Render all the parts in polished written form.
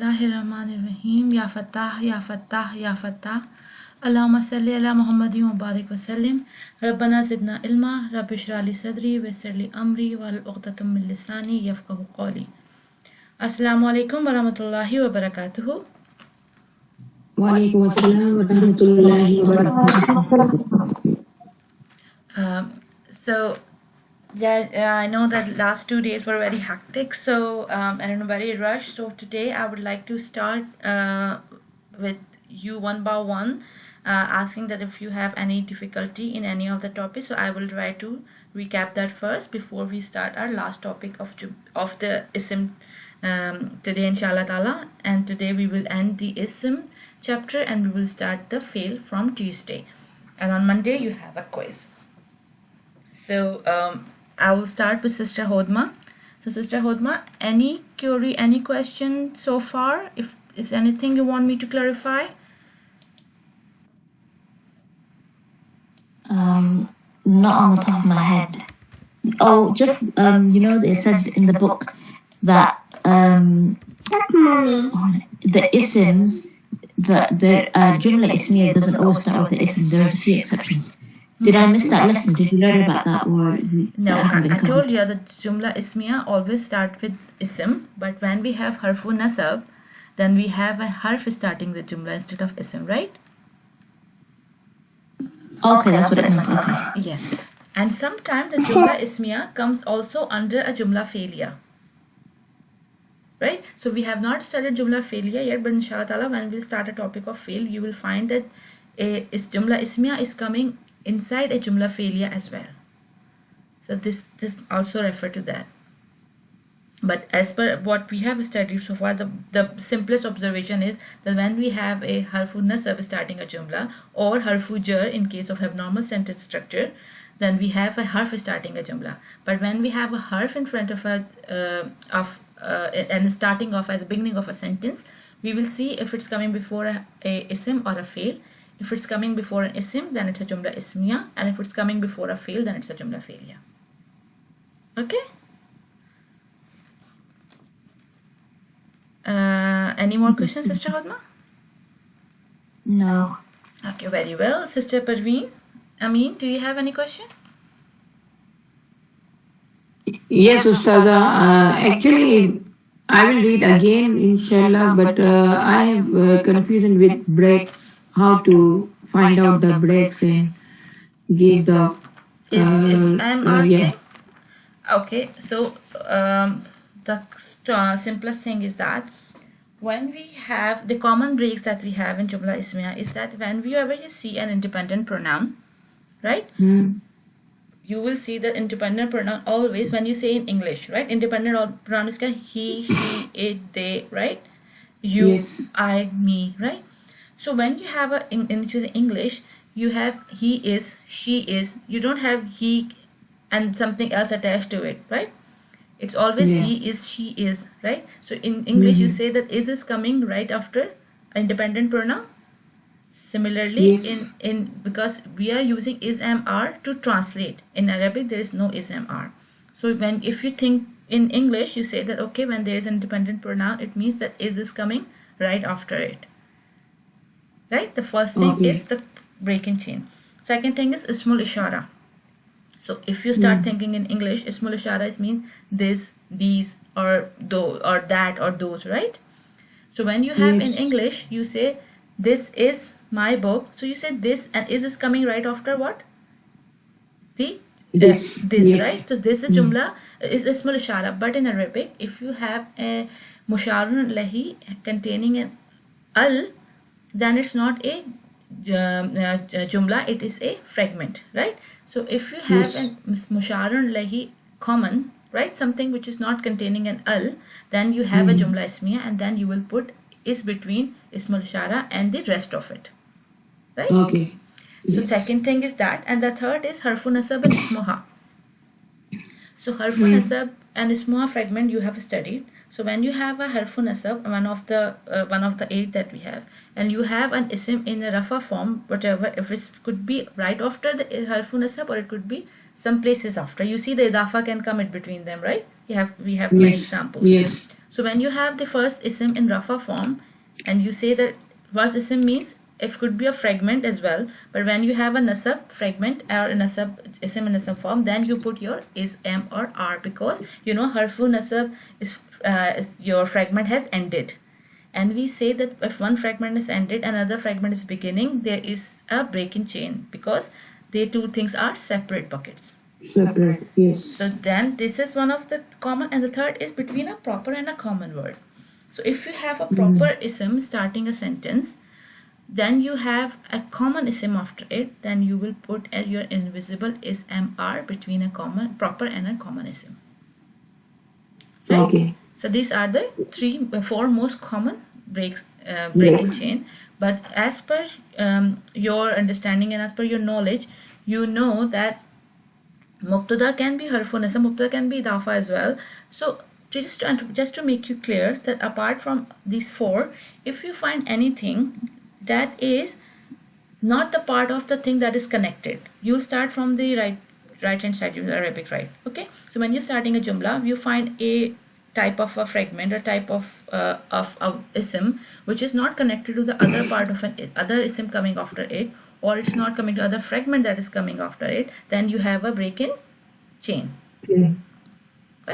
Bismillahirrahmanirrahim. Ya Fattah, Ya Fattah, Ya Fattah. Allahumma salli ala Muhammadin wa barik wa sallim. Rabbana zidna ilma, Rabbi shrah li sadri, yassir li amri, wahlul 'uqdatam min lisani yafqahu qawli. Assalamu alaikum wa rahmatullahi wa barakatuhu. Wa alaikum assalam wa rahmatullahi wa barakatuh. I know that last 2 days were very hectic, so and very rushed. So today I would like to start with you one by one, asking that if you have any difficulty in any of the topics. So I will try to recap that first before we start our last topic of the ism today, inshallah ta'ala. And today we will end the ism chapter and we will start the fail from Tuesday. And on Monday you have a quiz. So I will start with Sister Hodma. So Sister Hodma, any query, any question so far? If is anything you want me to clarify? Not on the top of my head. Oh, just they said in the book that the isms, the Jumlah Ismiah doesn't always start with the ism. There's a few exceptions. Did I miss that lesson? Did you learn about that, or no? I told you that Jumlah Ismiah always start with ism, but when we have harfu nasab, then we have a harf starting the Jumlah instead of ism, right? Okay, that's what it means. Okay. Yes, and sometimes the Jumlah Ismiah comes also under a Jumlah failure, right? So we have not studied Jumlah failure yet, but inshallah ta'ala, when we start a topic of fail, you will find that Jumlah Ismiah is coming inside a Jumlah failure as well. So this also refer to that. But as per what we have studied so far, the simplest observation is that when we have a harfu nasab starting a Jumlah or harfu jar in case of abnormal sentence structure, then we have a harf starting a Jumlah. But when we have a harf in front of and starting off as a beginning of a sentence, we will see if it's coming before a ism or a fail. If it's coming before an ism, then it's a Jumlah Ismiah, and if it's coming before a fail, then it's a Jumlah failure. Okay? Any more questions, Sister Hodma? No. Okay, very well. Sister Parveen, Amin, do you have any question? Yes, Ustaza. Actually, I will read again, inshallah, but I have confusion with breaks. How to find out the breaks and give the yeah. Okay, so the simplest thing is that when we have the common breaks that we have in Jumlah Ismiah is that when we ever see an independent pronoun, right? You will see the independent pronoun always when you say in English, right? Independent pronoun is he, she, it, they, right? You, yes. I, me, right? So when you have in English, you have he is, she is. You don't have he and something else attached to it, right? It's always he is, she is, right? So in English, you say that is coming right after independent pronoun. Similarly, in because we are using is, am, are to translate. In Arabic, there is no is, am, are. So if you think in English, you say that okay, when there is an independent pronoun, it means that is coming right after it. Right? The first thing is the break in chain. Second thing is Ismul Ishara. So if you start thinking in English, Ismul Ishara means this, these, or those, or that, or those, right? So when you have in English, you say this is my book. So you say this, and is coming right after what? This, right? So this is Jumla, is Ismul Ishara. But in Arabic, if you have a Musharun Lahi containing an al, then it's not a Jumlah, it is a fragment, right? So if you have an Musharun Lahi common, right, something which is not containing an al, then you have a Jumlah Ismiah, and then you will put is between Ismul Ishara and the rest of it, right? Okay. So second thing is that, and the third is Harfu Nasab and Ismuha. So Harfu Nasab and Ismuha fragment you have studied. So when you have a harfu nasab, one of the 8 that we have, and you have an ism in a rafa form, whatever, if it could be right after the harfu nasab or it could be some places after. You see the idafa can come in between them, right? We have many examples. Yes. So So when you have the first ism in rafa form, and you say that first ism means it could be a fragment as well, but when you have a nasab fragment or a nasab ism in nasab form, then you put your is, am or are, because harfu nasab is your fragment has ended, and we say that if one fragment is ended, another fragment is beginning, there is a break in chain, because the two things are separate buckets. Separate, yes. So then this is one of the common, and the third is between a proper and a common word. So if you have a proper ism starting a sentence, then you have a common ism after it, then you will put your invisible is, am, are between a common, proper and a common ism. Right? Okay. So these are the four most common breaks in chain. But as per your understanding and as per your knowledge, you know that mubtada can be harfu nasab, mubtada can be idafa as well. So just to make you clear that apart from these four, if you find anything that is not the part of the thing that is connected, you start from the right hand side, Arabic, right? Okay. So when you're starting a jumla, you find a type of a fragment or type of ism which is not connected to the other part of an other ism coming after it, or it's not coming to other fragment that is coming after it, then you have a break in chain. Okay.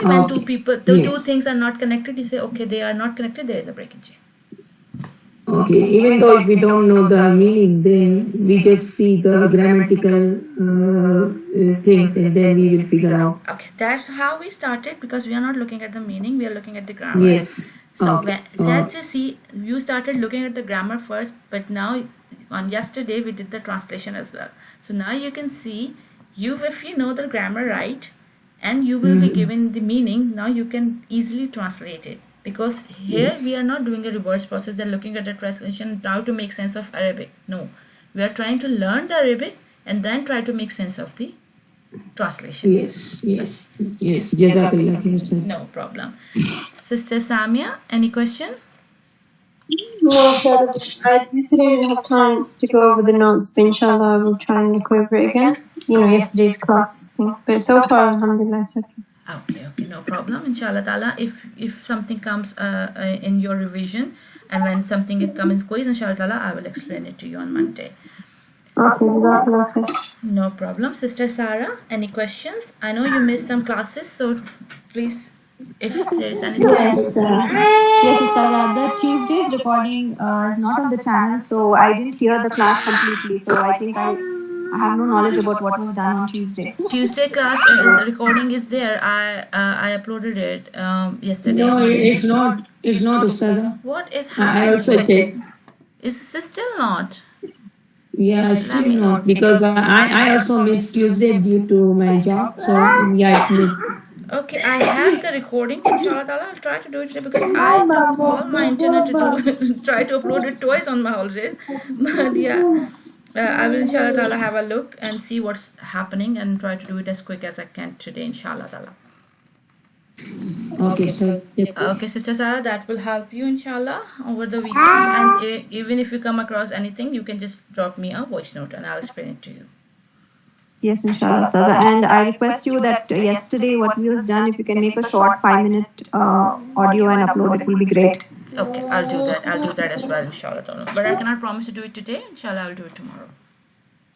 Right? When two things are not connected, you say okay, they are not connected, there is a break in chain. Okay, even though if we don't know the meaning, then we just see the grammatical things and then we will figure out. Okay, that's how we started, because we are not looking at the meaning, we are looking at the grammar. Yes. So see, you started looking at the grammar first, but now on yesterday we did the translation as well. So now you can see, if you know the grammar right, and you will be given the meaning, now you can easily translate it. Because here we are not doing a reverse process, they're looking at the translation now to make sense of Arabic. No, we are trying to learn the Arabic and then try to make sense of the translation. Yes. Jazakallah. No problem. Sister Samia, any question? No, sir. I yesterday didn't have time to go over the notes, but inshallah I will try and go over it again. Yesterday's class thing. But so far, alhamdulillah, it's okay. Okay, no problem. Inshallah ta'ala, if something comes in your revision, and when something is coming quiz, inshallah ta'ala, I will explain it to you on Monday. Okay, no problem. Sister Sarah, any questions? I know you missed some classes, so please, if there is anything. Yes, Ustaza. The Tuesday's recording is not on the channel, so I didn't hear the class completely. So I think I have no knowledge about what was done on Tuesday. Tuesday class recording is there. I uploaded it yesterday. No, it's not. It's not, Ustaza. What is happening? I also checked. Is this still not? Yeah, still not, because I also missed Tuesday due to my job. So yeah, it's me. Okay, I have the recording. Inshallah, I'll try to do it today, because I got all my internet to try to upload it twice on my holidays. But yeah, I will inshallah have a look and see what's happening and try to do it as quick as I can today, inshallah. Okay, so okay, Sister Sarah, that will help you inshallah over the weekend. And even if you come across anything, you can just drop me a voice note and I'll explain it to you. Yes, inshallah, Ustaza. And I request you that yesterday what we was done, if you can make a short 5-minute audio and upload, it will be great. Okay, I'll do that as well, inshallah. But I cannot promise to do it today. Inshallah, I'll do it tomorrow.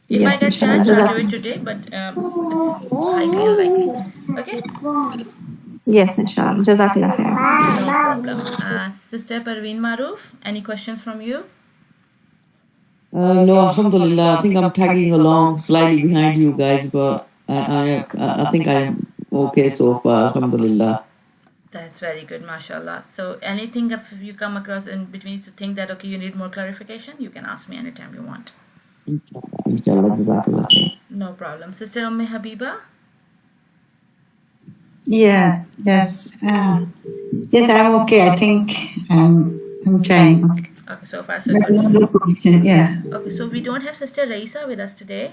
If I get chance, I'll do it today, but it's highly unlikely. Okay? Yes, inshallah. Jazakallah khair. No problem. Sister Parveen Maroof, any questions from you? No, alhamdulillah. I think I'm tagging along slightly behind you guys, but I think I'm okay so far, alhamdulillah. That's very good, mashallah. So anything if you come across in between to think that, okay, you need more clarification, you can ask me anytime you want. Inshallah. No problem. Sister Habiba? Yes. Yes, I'm okay. I think I'm trying. Okay, so far so good. Yeah. Okay, so we don't have Sister Raisa with us today.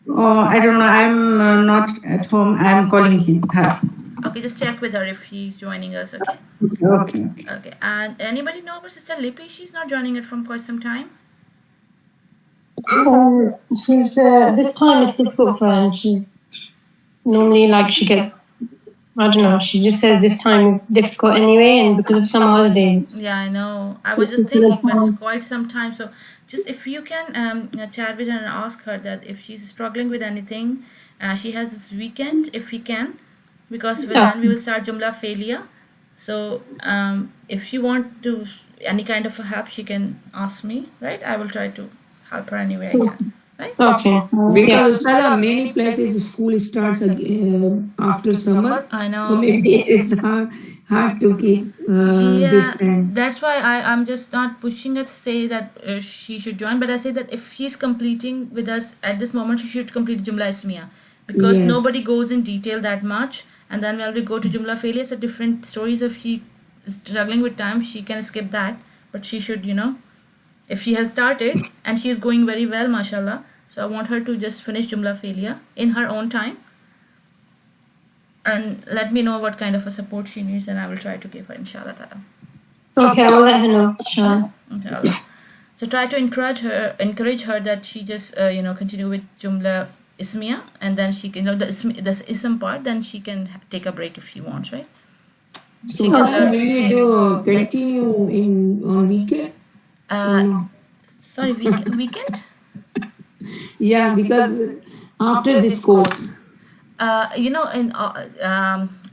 Oh, I don't know. I'm not at home. I'm calling her. Okay, just check with her if she's joining us, okay? Okay, and anybody know about Sister Lippy? She's not joining it from quite some time. She's this time is difficult for her. She's normally she gets I don't know. She just says this time is difficult anyway, and because of summer holidays, it's Yeah, I know. I was just thinking, but it's quite some time. So, just if you can chat with her and ask her that if she's struggling with anything, she has this weekend if we can, because then we will start Jumlah failure. So, if she want to any kind of a help, she can ask me. Right? I will try to help her any way I can. Right? okay. Because Ustaza, many places school starts after summer, I know. so maybe it's hard to keep this trend. That's why I'm just not pushing her to say that she should join, but I say that if she's completing with us at this moment, she should complete Jumlah Ismiah, because Yes. nobody goes in detail that much. And then when we go to Jumlah failure, it's a different stories. If she is struggling with time, she can skip that, but she should, if she has started and she is going very well, mashallah. So I want her to just finish Jumlah failure in her own time. And let me know what kind of a support she needs, and I will try to give her, inshallah ta'ala. Okay, I'll let her know. Inshallah. Inshallah. So try to encourage her that she just continue with Jumla Ismiah, and then she can the ism part, then she can take a break if she wants, right? So will you do continue on weekend? Sorry, weekend? Yeah, because after this course.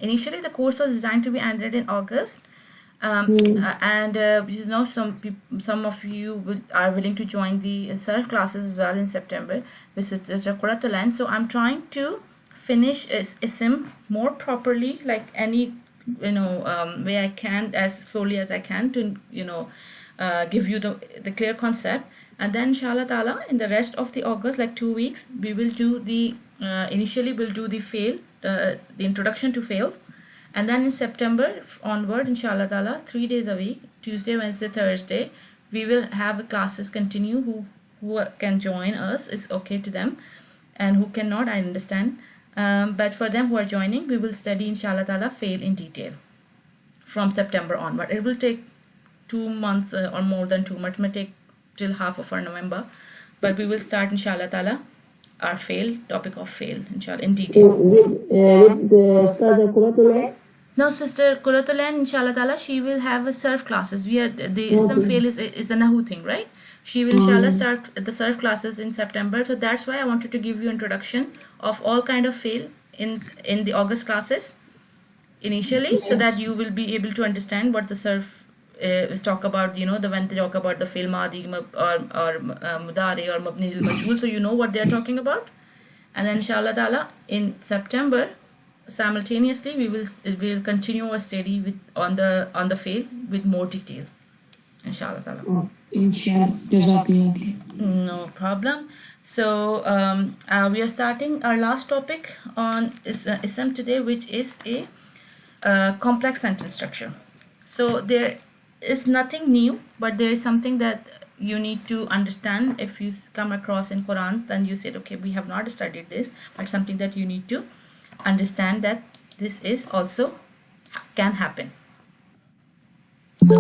Initially the course was designed to be ended in August, and some of you are willing to join the surf classes as well in September with Quratul. So I'm trying to finish ISM more properly, like any way I can, as slowly as I can, to give you the clear concept. And then inshallah ta'ala, in the rest of the August, like 2 weeks, we will do the initially we'll do the fail, the introduction to fail, and then in September onward, inshallah ta'ala, 3 days a week, Tuesday, Wednesday, Thursday, we will have classes continue. Who can join us is okay to them, and who cannot, I understand. But for them who are joining, we will study inshallah ta'ala fail in detail from September onward. It will take 2 months or more than 2 months. It may take till half of our November, but we will start inshallah ta'ala our topic of fail inshallah in detail. With the Ustaza Quratul. No, sister Quratul, inshallah ta'ala, she will have a surf classes. The Islam fail is a Nahu thing, right? She will inshallah start the surf classes in September. So that's why I wanted to give you introduction of all kind of fail in the August classes initially, so that you will be able to understand what the surf is talk about, when they talk about the fail madi or mudari or mabni al majhul, so you know what they are talking about. And then inshallah ta'ala in September simultaneously we will continue our study on the fail with more detail, inshallah ta'ala. Inshallah. Jazakallah. No problem. So we are starting our last topic on Ism today, which is a complex sentence structure. So there is nothing new, but there is something that you need to understand. If you come across in Quran, then you said, okay, we have not studied this, but something that you need to understand, that this is also can happen. So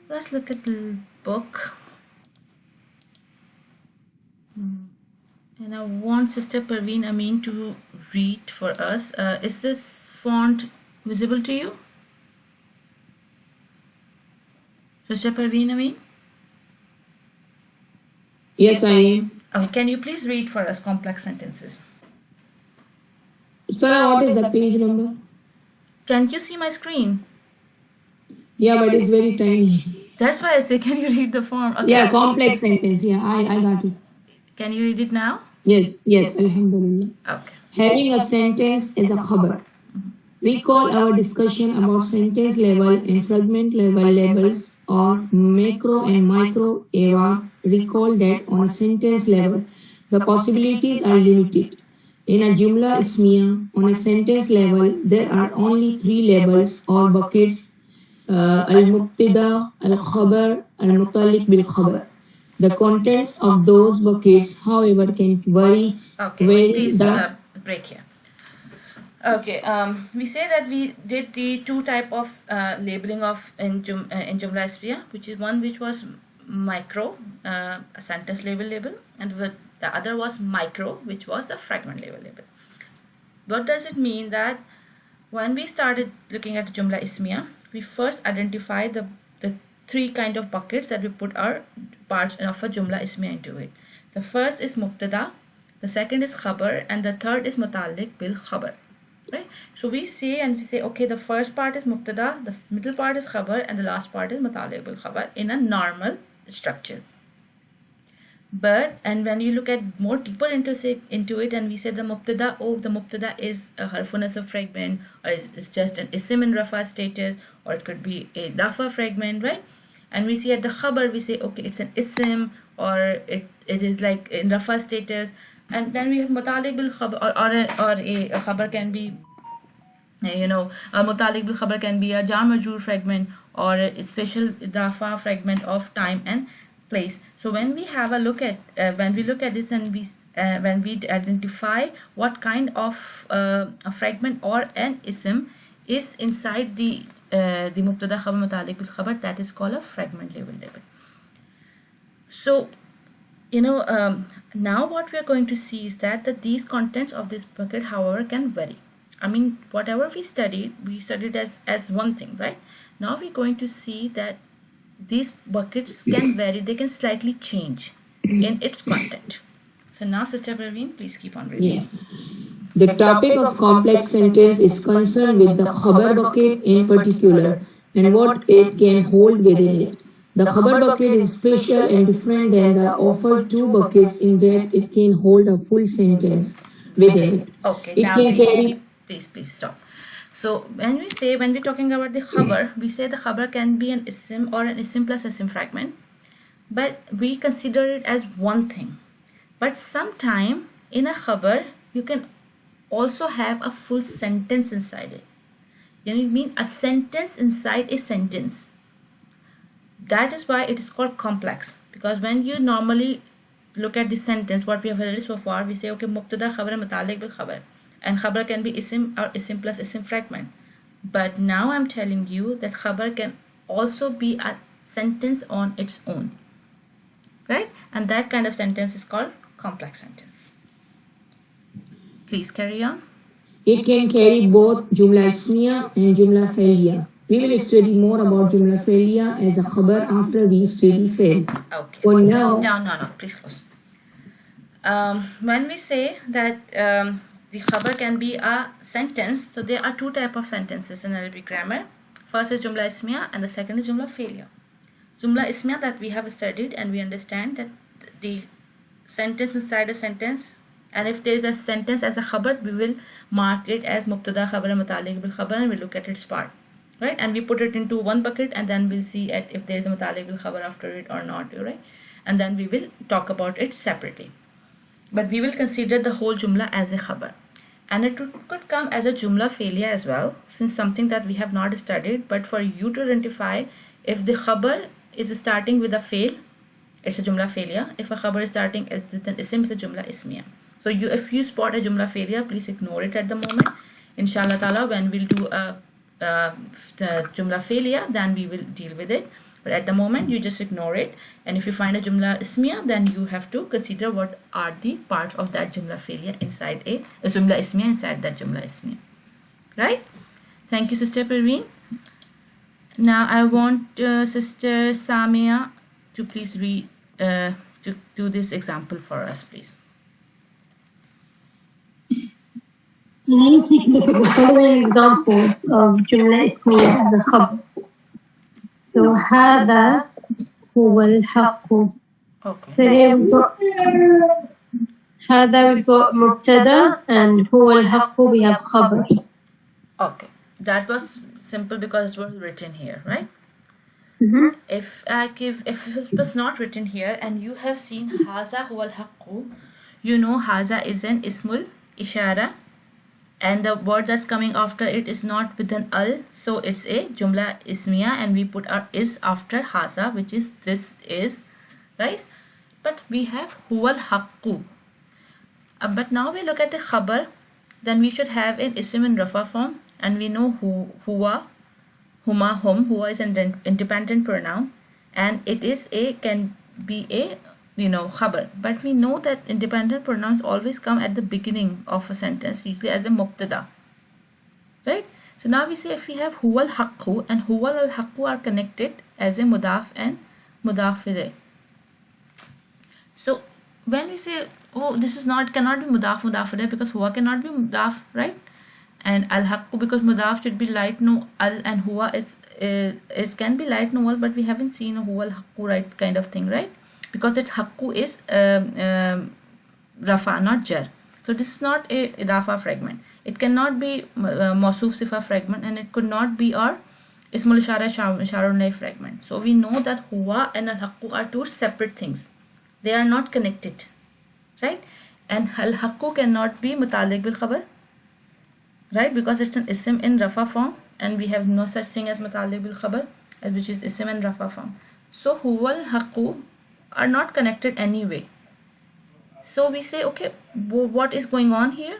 let's look at the book. And I want Sister Parveen Amin to read for us. Is this font visible to you? Sister Parveen Amin? Yes, I am. Okay, can you please read for us complex sentences? Ustaza, what is the page number? Can you see my screen? Yeah, but it's very tiny. That's why I say, can you read the form? Okay. Yeah, complex sentence. Yeah, I got it. Can you read it now? Yes, Alhamdulillah. Okay. Having a sentence is a khabar. We call our discussion about sentence level and fragment level labels of macro and micro era. Recall that on a sentence level, the possibilities are limited. In a Jumlah Ismiah, on a sentence level, there are only 3 labels or buckets: al-mubtada, al-khabar, al-mutalik bil-khabar. The contents of those buckets, however, can vary. Okay, please break here. Okay, we say that we did the 2 type of labeling of in Jumlah Ismiah, which was micro, a sentence label, and the other was micro, which was the fragment label. What does it mean? That when we started looking at Jumlah Ismiya, we first identify the three kind of buckets that we put our parts of a Jumlah Ismiya into it. The first is Mubtada, the second is Khabar, and the third is Muta'alliq bil Khabar. Right? So we say okay, the first part is Mubtada, the middle part is Khabar, and the last part is Muta'alliq bil Khabar in a normal structure. But when you look at more deeper into it, and we say the Mubtada is a harfun nasab fragment, or it's just an isim in rafa status, or it could be a dafa fragment, right? And we see at the khabar, we say okay, it's an isim, or it is like in rafa status. And then we have muta'alliq bil khabar, or a khabar can be, a muta'alliq bil khabar can be a jar majroor fragment, or a special dafa fragment of time and place. So when we have a look at when we look at this, and when we identify what kind of a fragment or an ism is inside the mubtada khabar muta'alliq bil khabar, that is called a fragment level label. So now what we are going to see is that these contents of this bucket, however, can vary. I mean, whatever we studied as one thing, right? Now we're going to see that these buckets can vary, they can slightly change in its content. So now, Sister Praveen, please keep on reading. The topic of complex sentence is concerned with the khabar bucket in particular and what it can hold within it. The khabar bucket is special and different than the offered two buckets in that it can hold a full sentence within it. Okay, it now can carry. Please stop. So when we're talking about the khabar, we say the khabar can be an isim or an isim plus isim fragment, but we consider it as one thing. But sometime in a khabar, you can also have a full sentence inside it. You mean a sentence inside a sentence. That is why it is called complex, because when you normally look at the sentence, what we have heard so far, we say okay, mubtada khabar muta'alliq bil khabar, and khabar can be isim or isim plus isim fragment. But now I'm telling you that khabar can also be a sentence on its own, right? And that kind of sentence is called complex sentence. Please carry on. It can carry both Jumlah Ismiya and Jumlah Fi'liya. We will study more about Jumlah Fi'liya as a khabar after we study fi'l. Okay. For now, no, please close. When we say that the khabar can be a sentence, so there are two types of sentences in Arabic grammar. First is Jumlah Ismiya and the second is Jumlah Fi'liya. Jumlah Ismiya, that we have studied and we understand that the sentence inside a sentence, and if there is a sentence as a khabar, we will mark it as mubtada khabar muta'alliq bil khabar, and we look at its part, right? And we put it into one bucket, and then we'll see if there is a muta'alliq bil khabar after it or not, right? And then we will talk about it separately. But we will consider the whole jumla as a khabar. And it could come as a jumla fi'liya as well, since something that we have not studied. But for you to identify, if the khabar is starting with a fi'l, it's a jumla fi'liya. If a khabar is starting with an isim, it's a jumla ismiya. So if you spot a jumla fi'liya, please ignore it at the moment. Inshallah ta'ala, when we'll do the jumla fi'liya, then we will deal with it. But at the moment, you just ignore it. And if you find a jumla ismiya, then you have to consider what are the parts of that jumla fi'liya inside a jumla ismiya inside that jumla ismiya. Right? Thank you, Sister Parveen. Now I want Sister Samia to please read, to do this example for us, please. Let's take a look at the following examples of Jumla Ismiya as a khabar. So, هذا هو الحق. Okay. So here we've got هذا, we've got مبتدا, and هو الحق we have khabar. Okay. That was simple because it was written here, right? Mm-hmm. If it was not written here and you have seen haza huwa al-haqqu, you know haza is an ismul ishara, and the word that's coming after it is not with an al, so it's a jumla ismiya, and we put our is after haza, which is this is, right? But we have huwa al-haqqu. But now we look at the khabar, then we should have an isim in rafa form, and we know huwa, huma, hum. Huwa is an independent pronoun, and it is can be a khabar. But we know that independent pronouns always come at the beginning of a sentence, usually as a mubtada, right? So now we say if we have huwa al-haqqu and huwa al-haqqu are connected as a mudaf and mudaf ilayh. So when we say, oh, this is not, cannot be mudaf ilayh because huwa cannot be mudaf, right? And al-haqqu because mudaf should be light no al, and huwa is can be light no al, but we haven't seen a huwa al-haqqu, right, kind of thing, right? Because its haqqu is rafa, not jar. So this is not a idafa fragment. It cannot be mawsuf sifa fragment, and it could not be our ismul ishara isharul nay fragment. So we know that huwa and al-haqqu are two separate things. They are not connected, right? And al-haqqu cannot be mutaliq bil khabar, right? Because it's an ism in rafa form, and we have no such thing as mutaliq bil khabar, which is ism in rafa form. So huwa al-haqqu are not connected anyway. So we say, okay, what is going on here?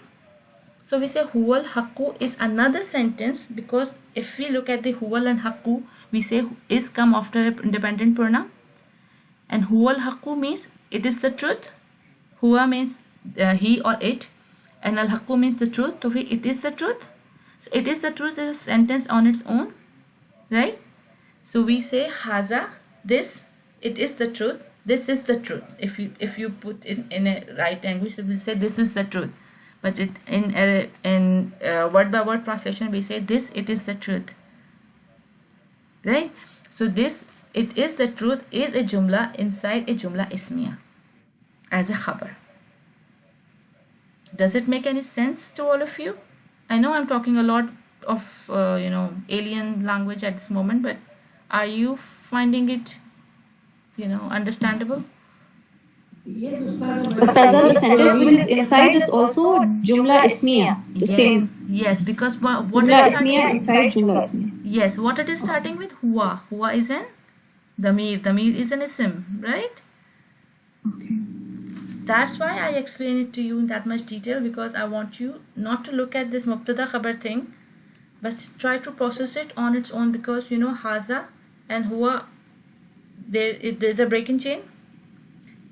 So we say huwa al-haqqu is another sentence, because if we look at the huwa al-haqqu, we say is come after an independent pronoun, and huwa al-haqqu means it is the truth. Huwa means he or it, and al-haqqu means the truth. So it is the truth. So it is the truth is a sentence on its own, right? So we say haza, this, it is the truth. This is the truth. If you put it in a right language, we will say this is the truth. But it in word by word translation, we say this, it is the truth, right? So this, it is the truth, is a jumla inside a jumla ismiya as a khabar. Does it make any sense to all of you? I know I'm talking a lot of alien language at this moment, but are you finding it understandable? Yes, Ustaza. Ustaza, the sentence which is inside is also Jumlah Ismiah. The same. Yes, because what Jumlah Ismiah inside Jumlah Ismiah. Yes, what it is starting with huwa. Huwa is an damir. Damir is an ism, right? Okay. So that's why I explain it to you in that much detail, because I want you not to look at this mubtada khabar thing, but try to process it on its own, because haza and huwa, there's a break in chain.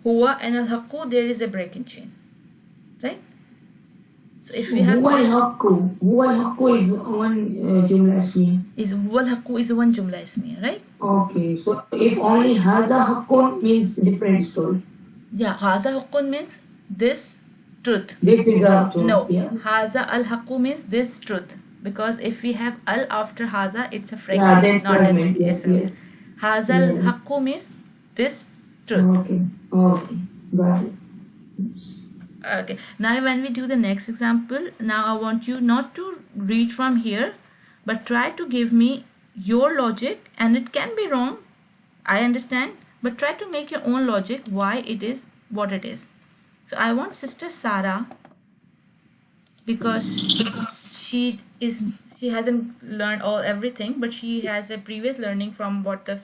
Huwa and al-haqqu, there is a break in chain, right? So if we have huwa al-haqqu is one jumla ismiya. Huwa al-haqqu is one jumla ismiya, right? Okay, so if only haza haqqun means different story. Yeah, haza haqqun means this truth. This is a truth. No, Yeah. haza al-haqqu means this truth, because if we have al after haza, it's a Yeah, fragment, then not fragment. an Yes, ism. yes. Haza al-haqqu means this truth. Okay, got it. Yes. Okay, now when we do the next example, now I want you not to read from here, but try to give me your logic, and it can be wrong, I understand, but try to make your own logic why it is what it is. So I want Sister Sarah, because she hasn't learned everything, but she has a previous learning from what the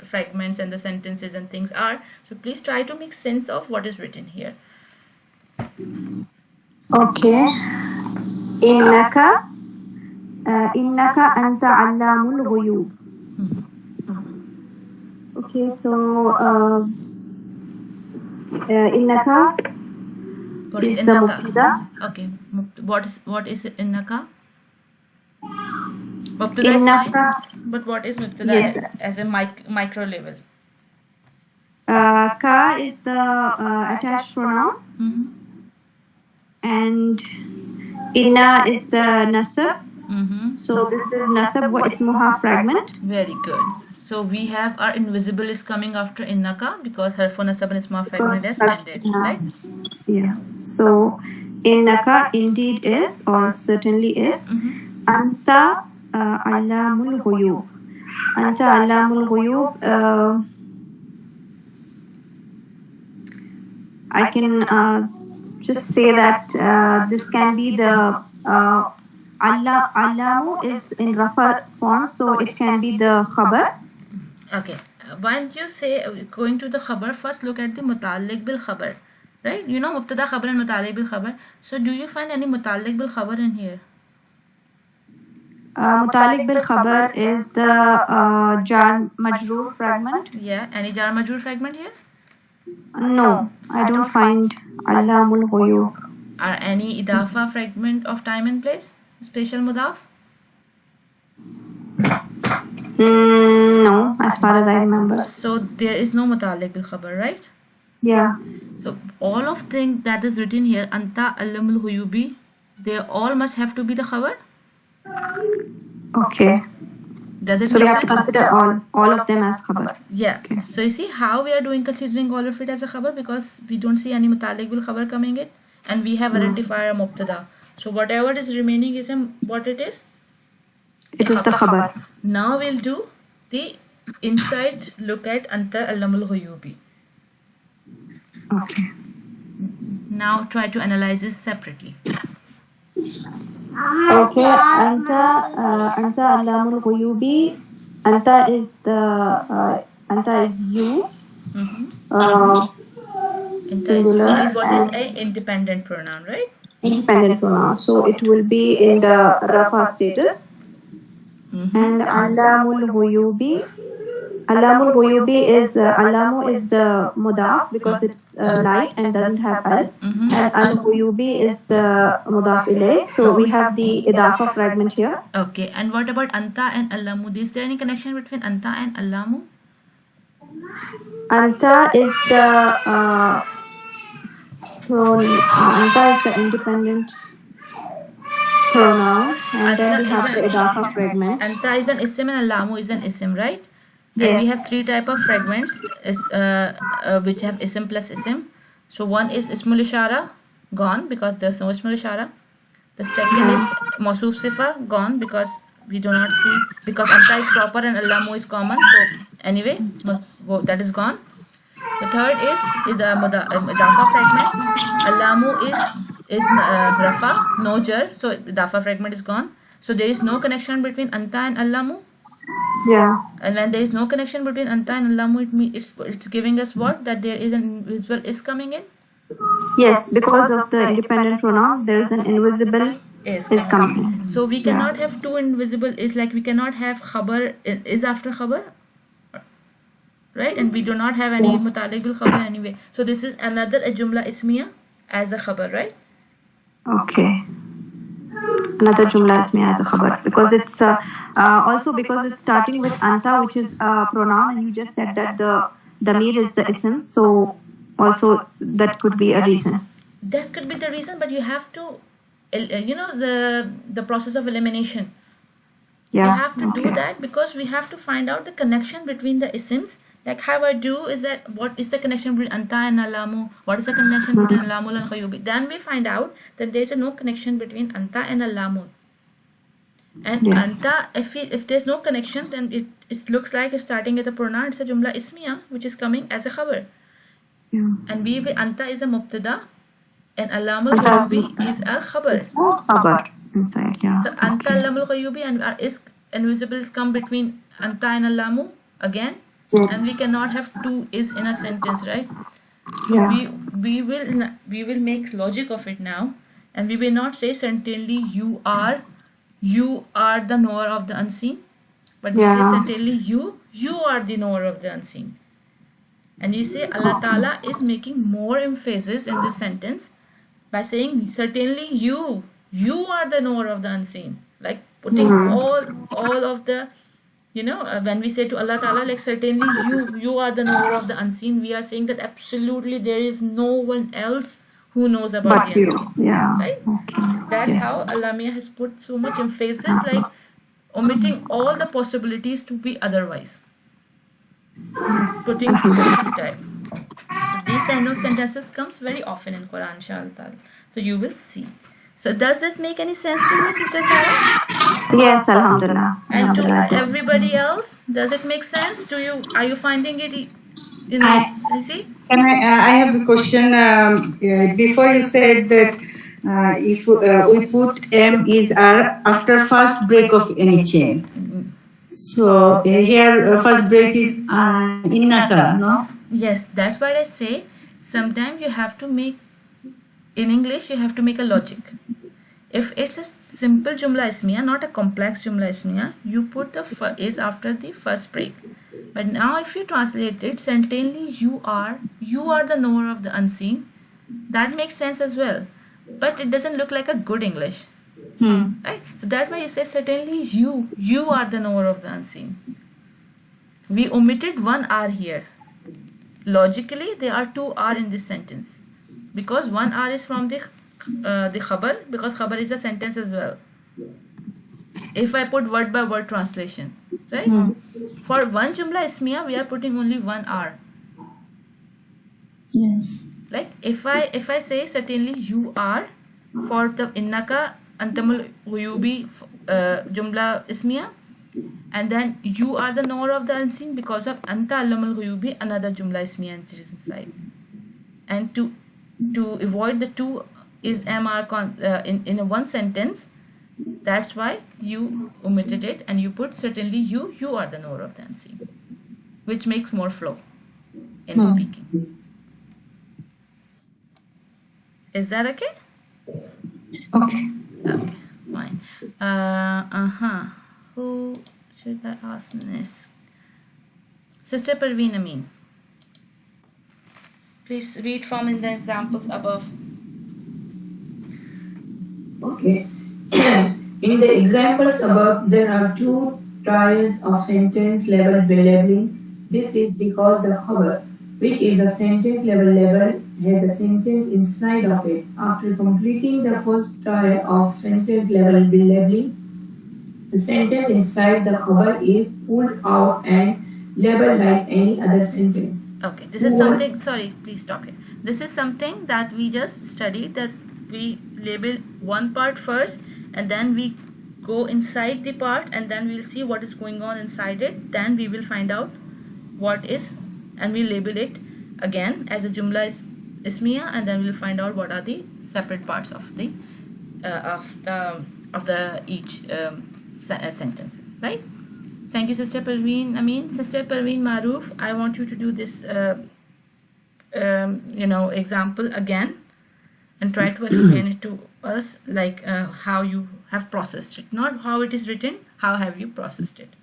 fragments and the sentences and things are. So please try to make sense of what is written here. Okay. Innaka anta allamul ghuyub. Okay, so innaka What is is the innaka? mubtada. Okay, what is innaka? Mubtada is Innaka. fine, but what is mubtada Yes. as a micro level? Ka is the attached pronoun, Mm-hmm. and inna is the nasab. Mm-hmm. So this is nasab wa ismuha fragment. Very good. So we have our invisible is coming after innaka, because harfun nasab and isma fragment is ended, right? Yeah. So innaka indeed is, or certainly is. Mm-hmm. Anta allamul ghuyub. Anta allamul ghuyub. I can just say that this can be the allamu is in rafa form, so it can be the khabar. Okay. When you say going to the khabar, first look at the mutaliq bil khabar, right? You know mubtada khabar and mutaliq bil khabar. So do you find any mutaliq bil khabar in here? Mutaliq bil khabar is the jar majroor fragment. Yeah. Any jar majroor fragment here? No, I don't find allamul ghuyub. Are any idafa fragment of time and place? Special mudaf? No, as far as I remember. So there is no muta'alliq bil khabar, right? Yeah. So all of things that is written here, anta allamul huyubi, they all must have to be the khabar. Okay. Does it So we make have to sense? consider all of them as khabar. Yeah. Okay. So you see how we are doing considering all of it as a khabar, because we don't see any muta'alliq bil khabar coming in, and we have identified a mubtada. So whatever is remaining is what it is. It is the khabar. Now we'll do the inside look at anta allamul huyubi. Okay. Now try to analyze this separately. Okay. Anta allamul ghuyubi. Anta is you. Singular Is what is and a independent pronoun, right? independent pronoun. So it will be in the rafa status. And allamul ghuyubi. Allamul ghuyubi is allamu is the mudaf because it's light and doesn't have al. And al ghuyubi is the mudaf ilayh. So we have the idafa fragment here. Okay, and what about anta and allamu? Is there any connection between anta and allamu? Anta is the anta is the independent pronoun, and then we have the idafa fragment. Anta is an isim and allamu is an isim, right? And we have Yes. three type of fragments which have isim plus isim. So one is ismul ishara, gone because there's no ismul ishara. The second is mawsuf sifa, gone because we do not see, because anta is proper and allamu is common. So anyway, that is gone. The third is the idafa fragment. Allamu is rafa, no jar, so idafa fragment is gone. So there is no connection between anta and allamu. Yeah. And when there is no connection between anta and allamu, it's giving us what? That there is an invisible is coming in? Yes, because of the independent pronoun, there is an invisible is coming. So we cannot have two invisible is, like we cannot have khabar is after khabar, right? And we do not have any muta'alliq bil khabar anyway. So this is another a jumla ismiya as a khabar, right? Okay. Another jumla ismiya as a khabar because it's also because it's starting with anta, which is a pronoun, and you just said that the damir is the ism, so also that could be a reason. That could be the reason, but you have to, the process of elimination. Yeah. We have to do that because we have to find out the connection between the isms. Like how I do is that what is the connection between anta and allamu? What is the connection between allamu and khayubi? Then we find out that there is no connection between anta and allamu. And anta, if there's no connection, then it looks like it's starting with a pronoun. It's a jumla ismiya which is coming as a khabar. Yeah. And anta is a mubtada, and allamul khayubi is a khabar. Khabar inside. Yeah. So anta allamul khayubi and is invisibles come between anta and allamu again. Yes. And we cannot have two is in a sentence, right? Yeah. We will make logic of it now, and we will not say certainly you are the knower of the unseen, but we say certainly you are the knower of the unseen. And you say Allah Ta'ala is making more emphasis in this sentence by saying certainly you are the knower of the unseen, like putting all of the, when we say to Allah Ta'ala, like certainly you are the knower of the unseen, we are saying that absolutely there is no one else who knows about But the you. unseen. Yeah. Right? Okay. That's how Allamia has put so much emphasis, like omitting all the possibilities to be otherwise. Putting this type. So these kind of sentences comes very often in Quran, inshallah. So you will see. So does this make any sense to you, Sister Sarah? Yes, alhamdulillah. And to Alhamdulillah. everybody else, does it make sense to you? Are you finding it, you see? I have a question. Before you said that if we put M is R after first break of any chain. So here first break is innaka, no? Yes, that's what I say. Sometimes you have to make, in English, you have to make a logic. If it's a simple jumla ismiya, not a complex jumla ismiya, you put the is after the first break. But now if you translate it, certainly you are the knower of the unseen, that makes sense as well. But it doesn't look like a good English. Right? So that's why you say certainly you are the knower of the unseen. we omitted one R here. Logically, there are two R in this sentence because one R is from the khabar, because khabar is a sentence as well. If I put word by word translation, right? For one Jumlah Ismiah, we are putting only one R. Yes. Like if I say certainly you are, for the innaka antamul huyubi Jumlah Ismiah, and then you are the knower of the unseen because of anta allamul huyubi, another Jumlah Ismiah which is inside. And to avoid the two is MR in one sentence, that's why you omitted it and you put certainly you are the knower of the unseen, which makes more flow in speaking. Is that okay? Okay. Okay, fine. Who should I ask next? Sister Parveen Amin. Please read from in the examples above. Okay. In the examples above, there are two tiers of sentence level labeling. This is because the khabar, which is a sentence level has a sentence inside of it. After completing the first tier of sentence level labeling, the sentence inside the khabar is pulled out and labeled like any other sentence. Okay, this is something, sorry, please stop it. This is something that we just studied, that we label one part first and then we go inside the part and then we'll see what is going on inside it. Then we will find out what is, and we label it again as a Jumlah Ismiah, and then we'll find out what are the separate parts of the each sentences, right? Thank you, Sister Parveen. Sister Parveen Maroof, I want you to do this example again and try to explain it to us, like how you have processed it, not how it is written, how have you processed it.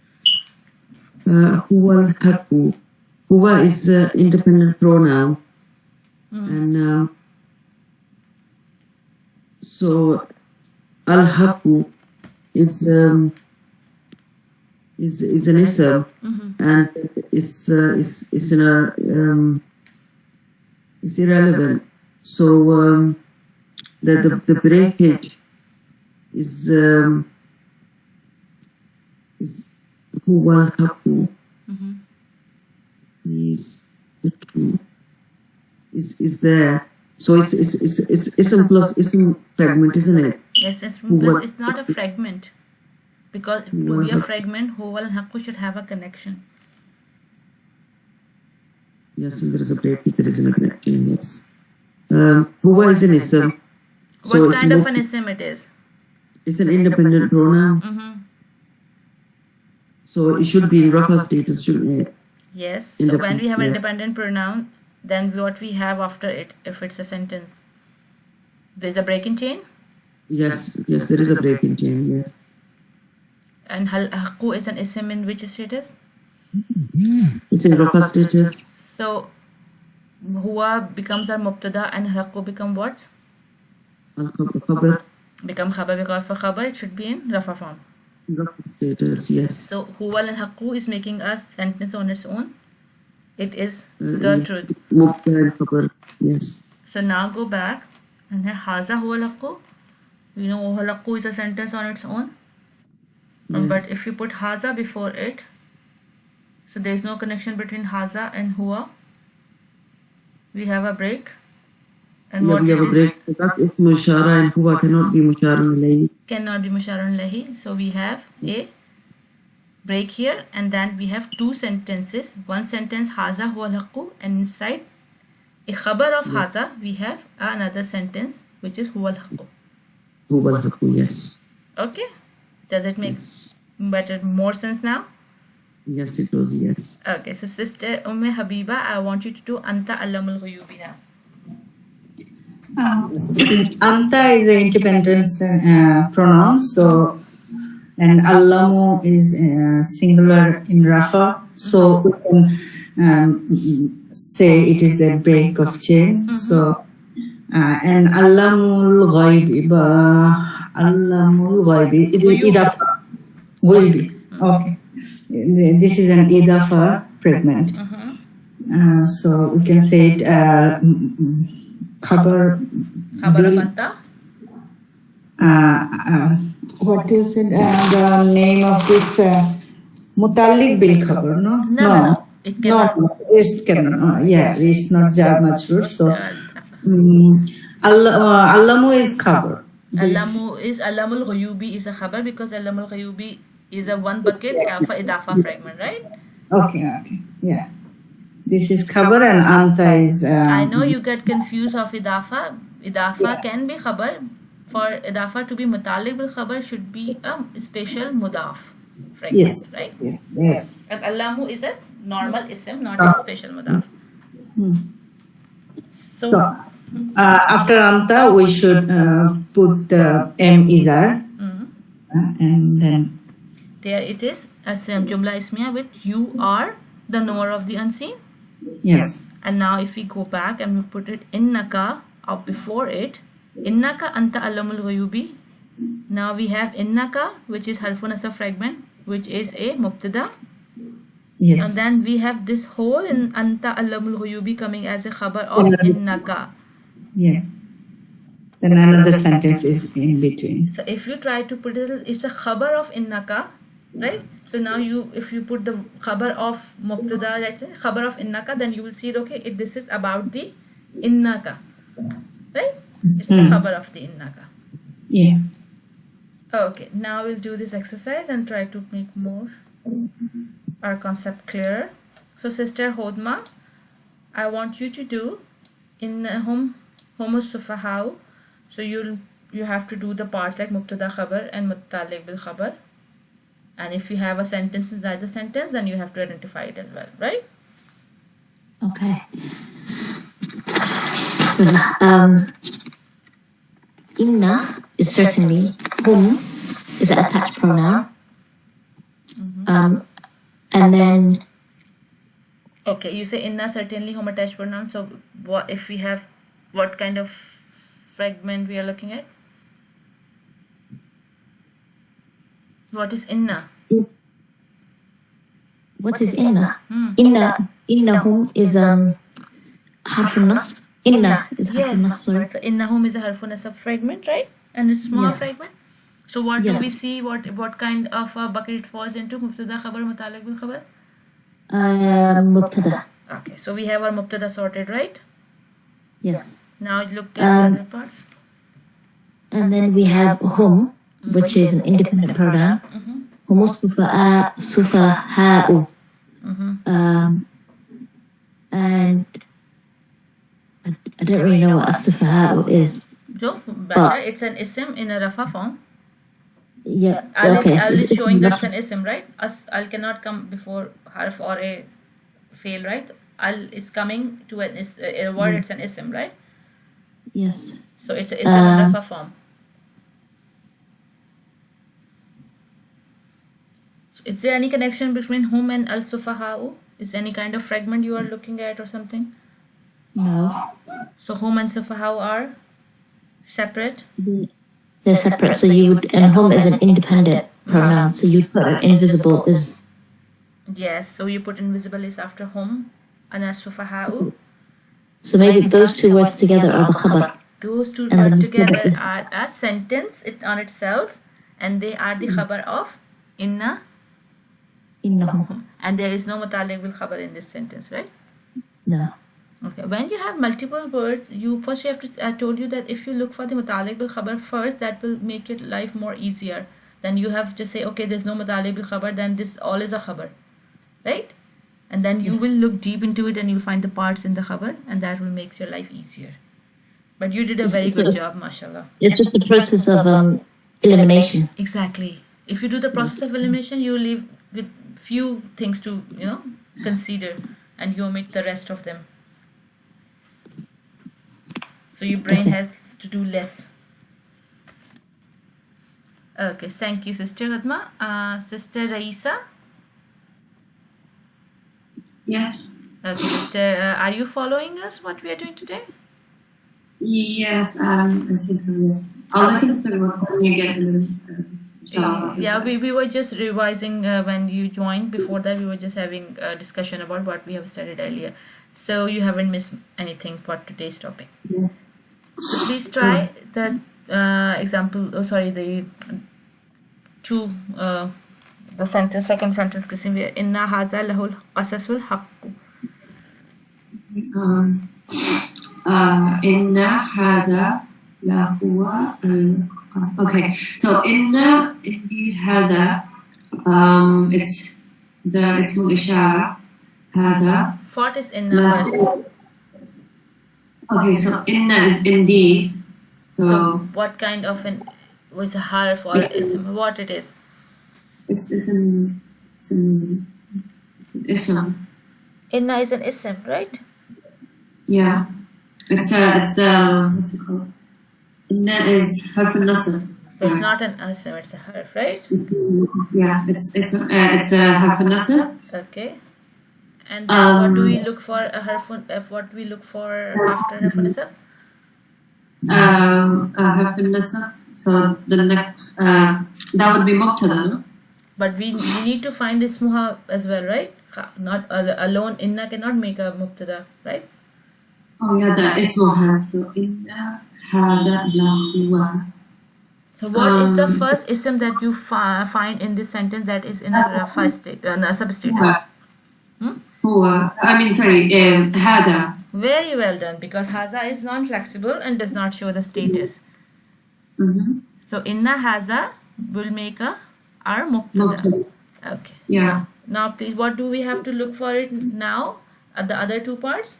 Huwa al-haqqu. Huwa is independent pronoun, and so al-haqqu is an ism, and it's irrelevant. So the breakage is huwa al-haqqu. Is the truth is there. So it's ism plus ism fragment, isn't it? Yes, it's not a fragment, because to be a fragment, huwa al-haqqu should have a connection. Yes, and there is a break. There is a connection. Yes. Huwa is an ism. So What kind of an ism it is? It's an independent pronoun. So it should be in rafa status, shouldn't it? Yes. So when we have an independent pronoun, then what we have after it, if it's a sentence, there's a break in chain. Yes, there is a break in chain. Yes. And haqqu is an ism in which status? It's in rafa status. So huwa becomes our mubtada and haqqu become what? Al-khabar. Become khabar, because for khabar it should be in rafa form. Rafa status. Yes. So huwa al-haqqu is making a sentence on its own. It is the truth. Mubtada al-khabar. Yes. So now go back and haza huwa al-haqqu. We know huwa al-haqqu is a sentence on its own. Yes. But if you put haza before it, so there is no connection between haza and huwa. We have a break. And Yeah, what we have a is- break. That's if mushara and huwa cannot be mushara alayhi. Cannot be musharun lahi. So we have a break here, and then we have two sentences. One sentence haza huwa al-haqqu, and inside a khabar of haza we have another sentence which is huwa al-haqqu. Huwa al-haqqu, yes. Okay, does it make Yes. more sense now? Yes, it does, yes. Okay, so Sister Habiba, I want you to do anta allamul ghuyubi now. Anta is an independent pronoun, so, and Allamu is singular in Rafa, so we can say it is a break of chain. So, and Allamul Ghaibi, Allamul Ghaibi, Ghaibi. Okay. this is an idafa fragment. So we can say it khabar Khabar of anta. What you said, the name of this Mutallik bil khabar, no? No. It cannot. No, it's cannot. Yeah, it's not jar majrur. So Allamu is khabar. Alamul ghuyubi is a khabar because Alamul ghuyubi is a one bucket for idafa fragment, right? Okay. Yeah. This is khabar and anta is. I know you get confused of idafa. Idafa can be khabar. For idafa to be mutalik bil khabar should be a special mudaf fragment, Yes. right? Yes. And Allahu is a normal ism, not a special mudaf. So after anta, we should put m izar, and then there it is as Jumlah Ismiah with you are the knower of the unseen. yes. And now if we go back and we put it innaka or before it, innaka anta alamul ghuyubi. Now we have innaka, which is harfun as a fragment, which is a mubtada. Yes. And then we have this whole in anta alamul ghuyubi coming as a khabar of innaka. Yeah. Then another sentence is in between. So if you try to put it, it's a khabar of innaka, right? So now if you put the khabar of mubtada, that's it, khabar of innaka, then you will see, okay, this is about the innaka, right? It's the khabar of the innaka. Yes. Okay, now we'll do this exercise and try to make more our concept clearer. So Sister Hodma, I want you to do in humus sufahau. So you have to do the parts like mubtada khabar and mutalik bil khabar. And if you have a sentence inside the sentence, then you have to identify it as well, right? Okay. Bismillah. Inna is certainly, hum is an attached pronoun. And then, Okay, you say inna certainly hum attached pronoun. So what if we have, what kind of fragment we are looking at? What is inna? what is inna? Inna hum is harfun nasb. Inna is harfun nasb, sorry. So innahum is a harfun nasab fragment, right? And it's small Yes. fragment. So what do we Yes. see? What kind of bucket it falls into? Mubtada khabar mutalik bil khabar. Mubtada. Okay, so we have our mubtada sorted, right? Yes. Now look at the other parts. And then we have hum, which is an independent pronoun. Humus sufaha'u. And I don't really know what a sufaha'u is. So better, it's an ism in a rafa form. Yeah. Al Okay. is showing us an ism, right? Al cannot come before harf or a fail, right? Al is coming to a word, it's an ism, right? Yes. So it's an ism in rafa form. So is there any connection between hum and al sufaha'u? Is there any kind of fragment you are looking at or something? No. So hum and sufaha'u are separate. They're separate. So you would, and hum is an independent pronoun. So you'd put an invisible is. Yes, so you put invisible is after hum and as sufaha'u. So maybe those two words together are the khabar. Those two And the words mubtada together is- are a sentence on itself, and they are the khabar of inna, Innahum. and there is no mutalik bil khabar in this sentence, right? No. Okay. When you have multiple words, you have to. I told you that if you look for the mutalik bil khabar first, that will make your life more easier. Then you have to say, okay, there's no mutalik bil khabar, then this all is a khabar, right? And then you will look deep into it and you'll find the parts in the khabar, and that will make your life easier. But you did a very good job, mashallah. It's just the process of elimination. Exactly. If you do the process of elimination, you leave with few things to consider, and you omit the rest of them. So your brain has to do less. Okay, thank you, Sister Hadma. Sister Raisa. Yes. Okay, Sister, are you following us? What we are doing today? Yes, I think so, yes. I'll listen to the recording again and then Yeah, we were just revising when you joined. Before that, we were just having a discussion about what we have studied earlier. So you haven't missed anything for today's topic. Yeah. So please try the example. Oh, sorry, the two the sentence, second sentence. Inna haza lahul qasasul haqqu. Inna hada lahuwa okay, so inna indeed hada it's the ismul ishara hada. What is inna first? Okay, so inna is indeed. So what kind of an with a harf or ism? What it is? It's an ism. Inna is an ism, right? Yeah. It's the what's it called? Inna is harf al-nasr. So it's not an ism, it's a harf, right? It's a harf al-nasr. Okay. And then what do we look for a harf? What we look for after harf al-nasr? Harf al-nasr. So the next that would be mubtada, no? But we need to find ismuha as well, right? Not alone. Inna cannot make a mubtada, right? Oh yeah, the ismuha. So inna hada lahuwa. So what is the first ism that you find in this sentence that is in a rafa state, nasab state? Hada. Very well done, because haza is non-flexible and does not show the status. So inna haza will make our mubtada. Okay. Yeah. Now please, what do we have to look for it now? At the other two parts?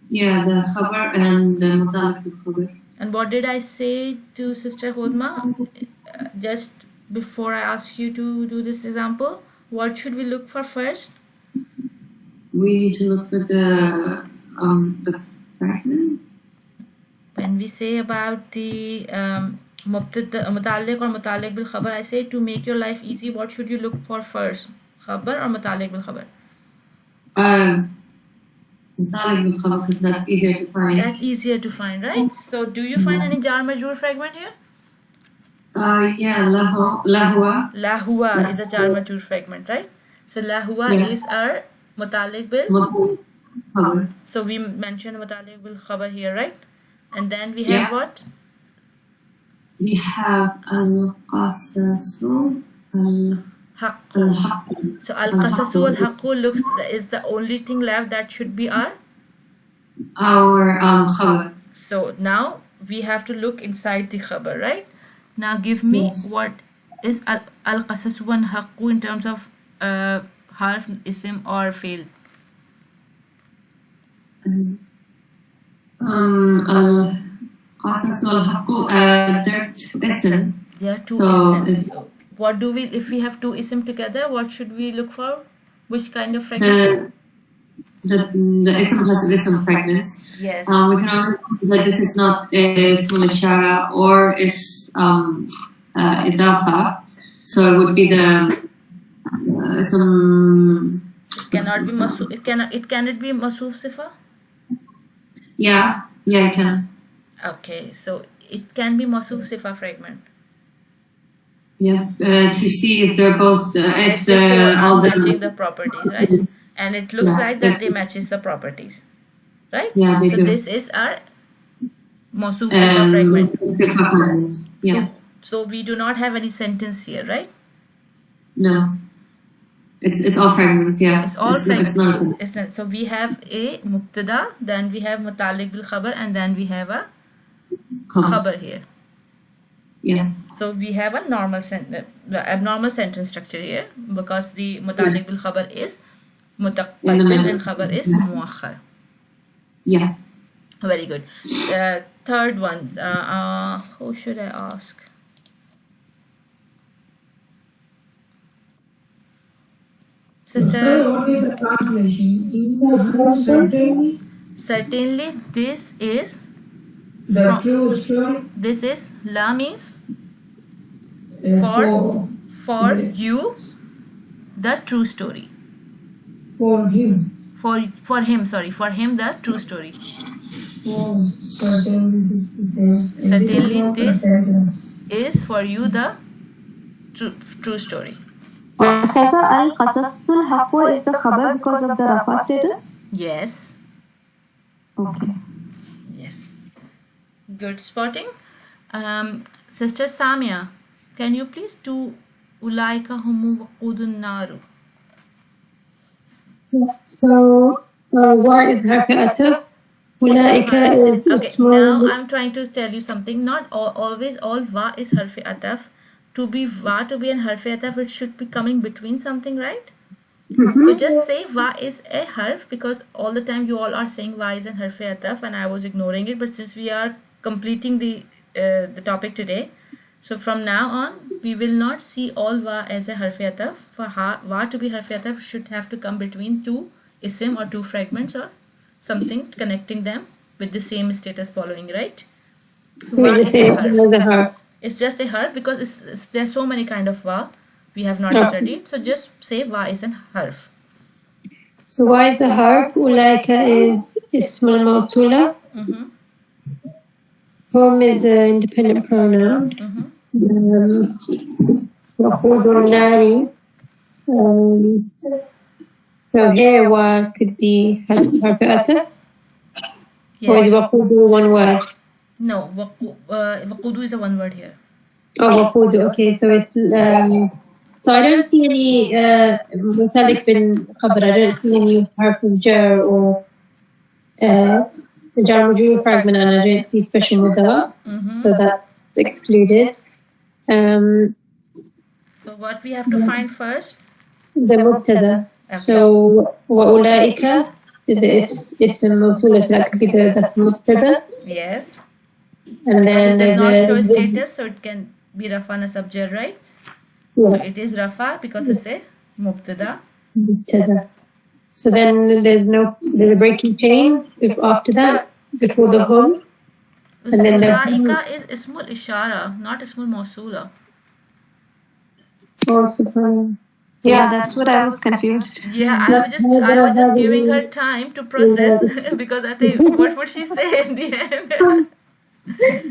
Yeah, the khabar and the muta'alliq bil khabar. And what did I say to Sister Hodma just before I ask you to do this example? What should we look for first? We need to look for the fragment. When we say about the muta'alliq or muta'alliq bil khabar, I say to make your life easy, what should you look for first? Khabar or muta'alliq bil khabar? Muta'alliq bil khabar, because that's easier to find. That's easier to find, right? So do you find any jar majroor fragment here? Yeah, lahua. Lahua is a jar majroor fragment, right? So lahua is our muta'alliq bil khabar. So we mentioned muta'alliq bil khabar here, right? And then we have what? We have al-qasasu Haqqu. So al-qasasu al-haqqu looks is the only thing left that should be our khabar. So now we have to look inside the khabar, right? Now give me what is al-qasasu and haqqu in terms of harf, ism or fail. Al-qasasu al-haqqu, they're two ism. There are two isms. What do we, if we have two ism together, what should we look for? Which kind of fragment? The ism has ism fragments. Yes. We can always see that this is not ismul ishara or is idafa. So it would be the ism. It cannot be masuf. It cannot be masuf sifa. Yeah, it can. Okay, so it can be masuf sifa fragment. Yeah, to see if they're both if they're all matching the properties, right? And it looks like that they matches the properties, right? Yeah, they so do. This is our masuf sifa fragment. Yeah. So we do not have any sentence here, right? No. It's all fragments, yeah. It's all fragments. It's not. So we have a mubtada, then we have muta'alliq bil khabar, and then we have a khabar here. Yes. So we have a abnormal sentence structure here, because the muta'alliq bil khabar is mutaqaddim and khabar is muakhar. Yeah. Very good. Third one, who should I ask? Sisters? What is the translation? Certainly this is The true story. This is la means For for you the true story. For him. For him the true story. Certainly Certainly this is for you the true story. Ustaza, al-qasasul haqqu is the khabar because of the rafa status? Yes. Okay. Yes. Good spotting. Sister Samia, can you please do ulaika humu waqudun naru? So, what is harfi Ulaika is Okay, it's more. now I'm trying to tell you something. Not always all va is harfi ataf. To be va to be an harfi ataf, it should be coming between something, right? So just say va is a harf, because all the time you all are saying va is an harfi ataf and I was ignoring it. But since we are completing the topic today, so from now on we will not see all va as a harfi ataf. For va to be harfi ataf should have to come between two isim or two fragments or something connecting them with the same status following, right? So we're just saying the harf. It's just a harf because there's so many kind of va we have not studied. So just say va is an harf. So why is the harf? Ulaika is ismul mawtula. Hum is an independent pronoun. Waqudun nari. So here wa could be harf ataf. Or is waqudu one word? No, waqudu is a one word here. Oh, waqudu. Okay, so it's so I don't see any mutalik bin khabar. I don't see any harf of jar or the jar majrur fragment, and I don't see special mudaf. So that's excluded. So what we have to find first? The mubtada. So wa ulaika is ism mawsul, so that could be that's the mubtada. Yes. And then it does not show there's status, so it can be rafa nasab jar, right? So it is rafa because it's a mubtada. So then there's a breaking chain after that, before the hum. And then ulaika is ismul ishara, not ismul mawsula. Oh, subhanallah. Yeah, that's what I was confused. Yeah, I was just giving her time to process because I think what would she say in the end?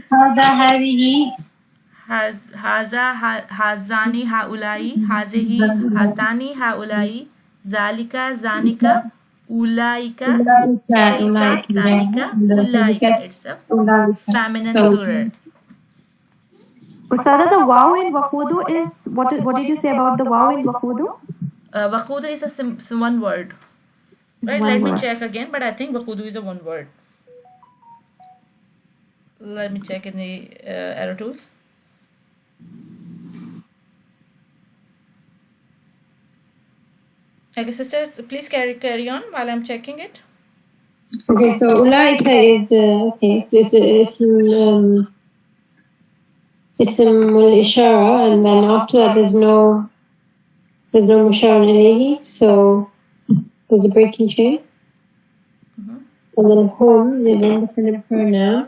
Hazani haulai, hazihi hatani haulai, zalika zanika, ulaika danika, ulaika. It's a feminine plural. Ustada, the waw in waqudu is what did you say about the waw in waqudu? Waqudu is a one word. Right, let me check again, but I think waqudu is a one word. Let me check in the arrow tools. Okay, sisters, please carry on while I'm checking it. Okay, so ulaika is okay. This is ismul ishara, and then after that there's no musharun ilayhi, so there's a breaking chain. And then hum is an independent pronoun.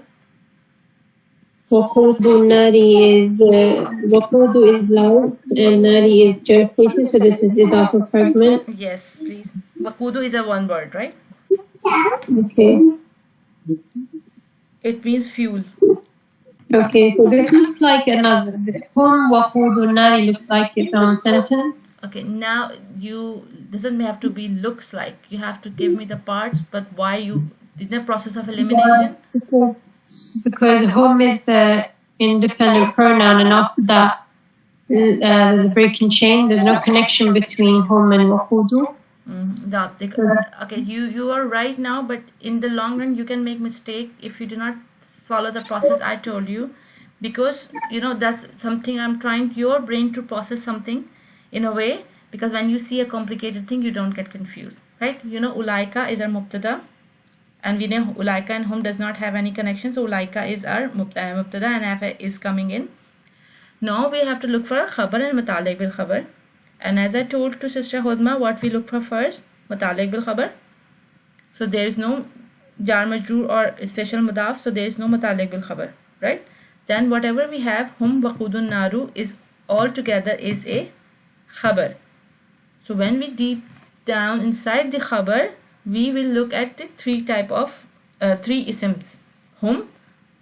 Waqudu nari is waqudu is loud and nari is jar places, so this is idafa fragment. Yes, please. Waqudu is a one word, right? Okay. It means fuel. Okay, so this looks like another. Hum waqudu nari looks like its own sentence. Okay, now doesn't have to be looks like. You have to give me the parts, but why you did the process of elimination? Because hum is the independent pronoun, and after that there's a breaking chain. There's no connection between hum and waqudu. Okay, you are right now, but in the long run you can make mistake if you do not follow the process I told you, because that's something I'm trying your brain to process something in a way, because when you see a complicated thing you don't get confused, right? Ulaika is our mubtada, and we know ulaika and hum does not have any connection, so ulaika is our mubtada and afa is coming in. Now we have to look for khabar and muta'alliq bil khabar. And as I told to Sister Hodma, what we look for first, muta'alliq bil khabar. So there is no jar majroor or special mudaf, so there is no muta'alliq bil khabar, right? Then whatever we have, hum waqudun naru is all together is a khabar. So when we deep down inside the khabar, we will look at the three isms: hum,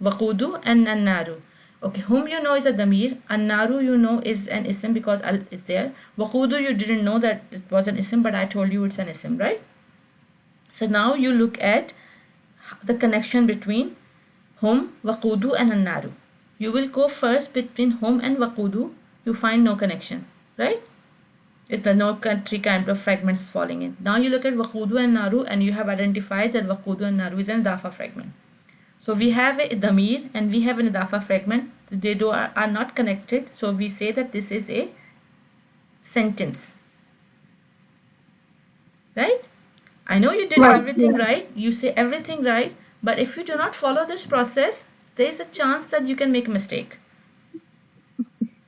waqudu, and naru. Okay, whom you know is a damir. An-naru you know is an ism because al is there. Waqudu you didn't know that it was an ism, but I told you it's an ism, right? So now you look at the connection between hum, waqudu and an-naru. You will go first between hum and waqudu. You find no connection, right? It's the no country kind of fragments falling in. Now you look at waqudu and naru and you have identified that waqudu and naru is an idafa fragment. So we have a damir and we have an idafa fragment. They are not connected. So we say that this is a sentence. Right? I know you did everything right. You say everything right. But if you do not follow this process, there is a chance that you can make a mistake.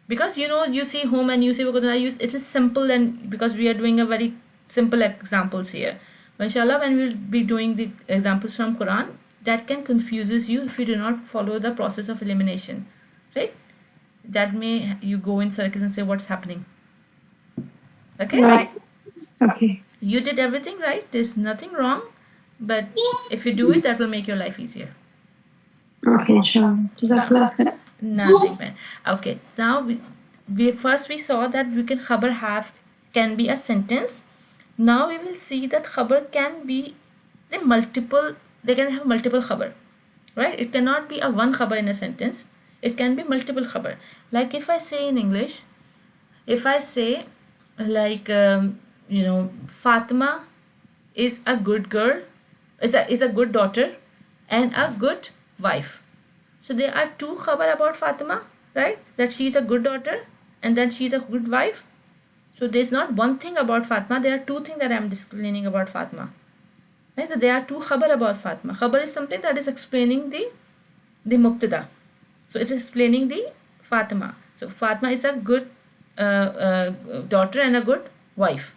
Because you see home and you say it is simple, and because we are doing a very simple examples here. But inshallah, when we will be doing the examples from Quran, that can confuses you if you do not follow the process of elimination, right? That may you go in circles and say what's happening. Okay? Right. Okay. You did everything right. There's nothing wrong. But if you do it, that will make your life easier. Okay, inshallah. Jazakallah khair. Nothing, man. Okay, now we saw that we can khabar can be a sentence. Now we will see that khabar can be they can have multiple khabar, right? It cannot be a one khabar in a sentence. It can be multiple khabar. Like if I say in English, if I say like Fatima is a good girl, is a good daughter and a good wife. So there are two khabar about Fatima, right? That she is a good daughter and that she is a good wife. So there's not one thing about Fatima. There are two things that I'm explaining about Fatima. Right? So there are two khabar about Fatima. Khabar is something that is explaining the mubtada. So it is explaining the Fatima. So Fatima is a good daughter and a good wife.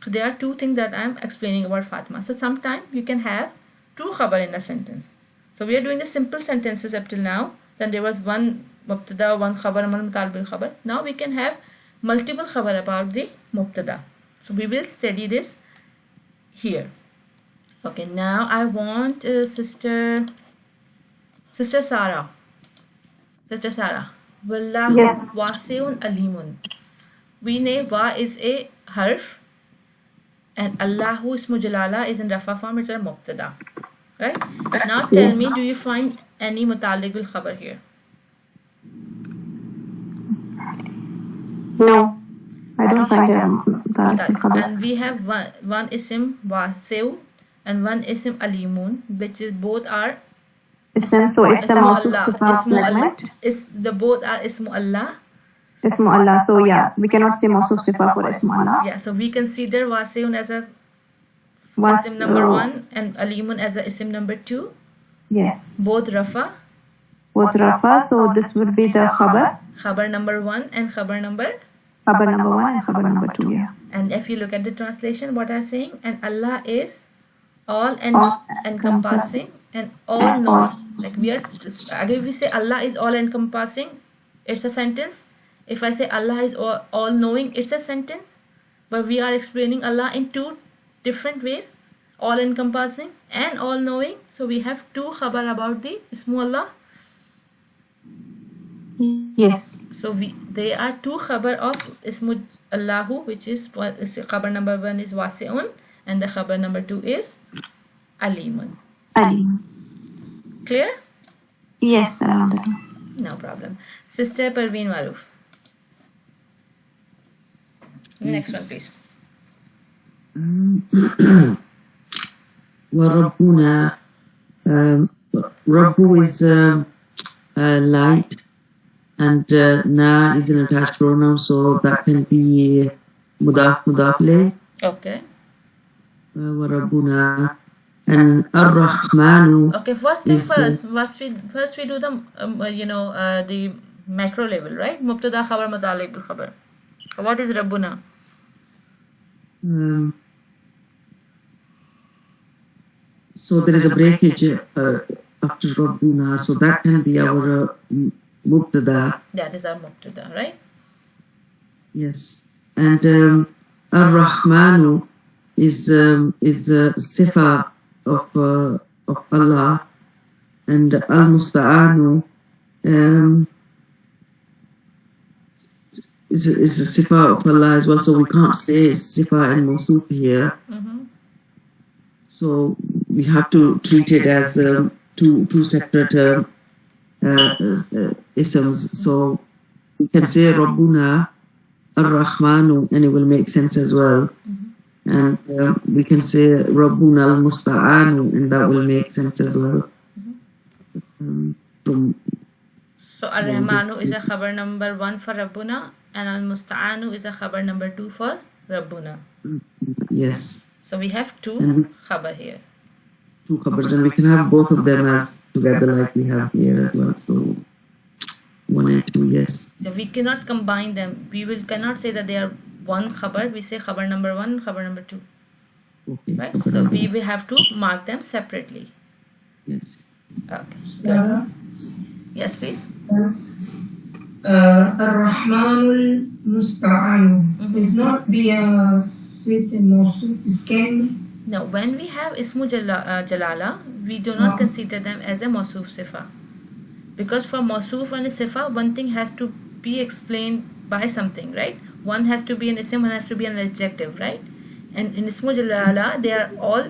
So there are two things that I'm explaining about Fatima. So sometimes you can have two khabar in a sentence. So we are doing the simple sentences up till now. Then there was one mubtada, one khabar, one mutalib bil khabar. Now we can have multiple khabar about the mubtada. So we will study this here. Okay, now I want Sister Sarah. Sister Sarah. Wallahu Yes. wasi'un alimun. We know wa is a harf and Allahu ismu jalala is in rafa form. It's a mubtada. Right? Now tell me, do you find any mutaliq bil khabar here? No, I don't find mutaliq bil khabar. And we have one isim wasi'u and one isim alimun, which is both are Ism, so it's a ismu mawsuf Allah. sifa Ismu Allah. fragment. Both are ismu Allah. Ismu Allah. So yeah, we cannot say mawsuf sifa for Ismu Allah. Yeah, so we consider wasi'un as a Was, isim number 1 and alimun as a isim number 2. Yes. Both rafa. Both rafa. So this would be the khabar. Khabar number 1 and khabar number. Khabar number 1 and khabar number 2. Yeah. And if you look at the translation, what I'm saying, and Allah is all encompassing and all knowing. Like if we say Allah is all encompassing, it's a sentence. If I say Allah is all knowing, it's a sentence. But we are explaining Allah in two different ways, all encompassing and all knowing. So we have two khabar about the Ismu Allah. Yes. So they are two khabar of Ismu Allahu, which is khabar number 1 is wasi'un and the khabar number 2 is alimun. Alim. Clear? Yes. Alhamdulillah. No problem. Sister Parveen Maruf. Next one, please. وَرَبُّنَا Rabbu is light and na is an attached pronoun, so that can be mudaf ilayh. Okay. وَرَبُّنَا and Ar-Rahmanu. Okay, first thing first. First we do the the macro level, right? Mubtada khabar mutaliq bil khabar. What is Rabbuna? So there is a breakage after Rabbuna, so that can be our mubtada. That is our mubtada, right? Yes, and Ar-Rahmanu is sifa of Allah, and Al-Musta'anu is a sifa of Allah as well, so we can't say sifa and mawsuf here. So we have to treat it as two separate isms. So we can say Rabbuna Ar-Rahmanu, and it will make sense as well. And we can say Rabbuna Al-Musta'anu, and that will make sense as well. So Ar-Rahmanu is a khabar number 1 for Rabbuna, and Al-Musta'anu is a khabar number 2 for Rabbuna. Yes. So we have two khabar here. Two khabars, and we can have both of them as together like we have here as well. So 1 and 2, yes. So we cannot combine them. We cannot say that they are one khabar. We say khabar number 1, khabar number 2. Okay. Right? So we will have to mark them separately. Yes. Okay. Good. Yes, please. Ar-Rahmanul Musta'an is not the with the mawsuf. Is can Now, when we have Ismu Jalala, we do not consider them as a Mawsuf Sifa. Because for Mawsuf and a Sifa, one thing has to be explained by something, right? One has to be an Ism, one has to be an adjective, right? And in Ismu Jalala, they are all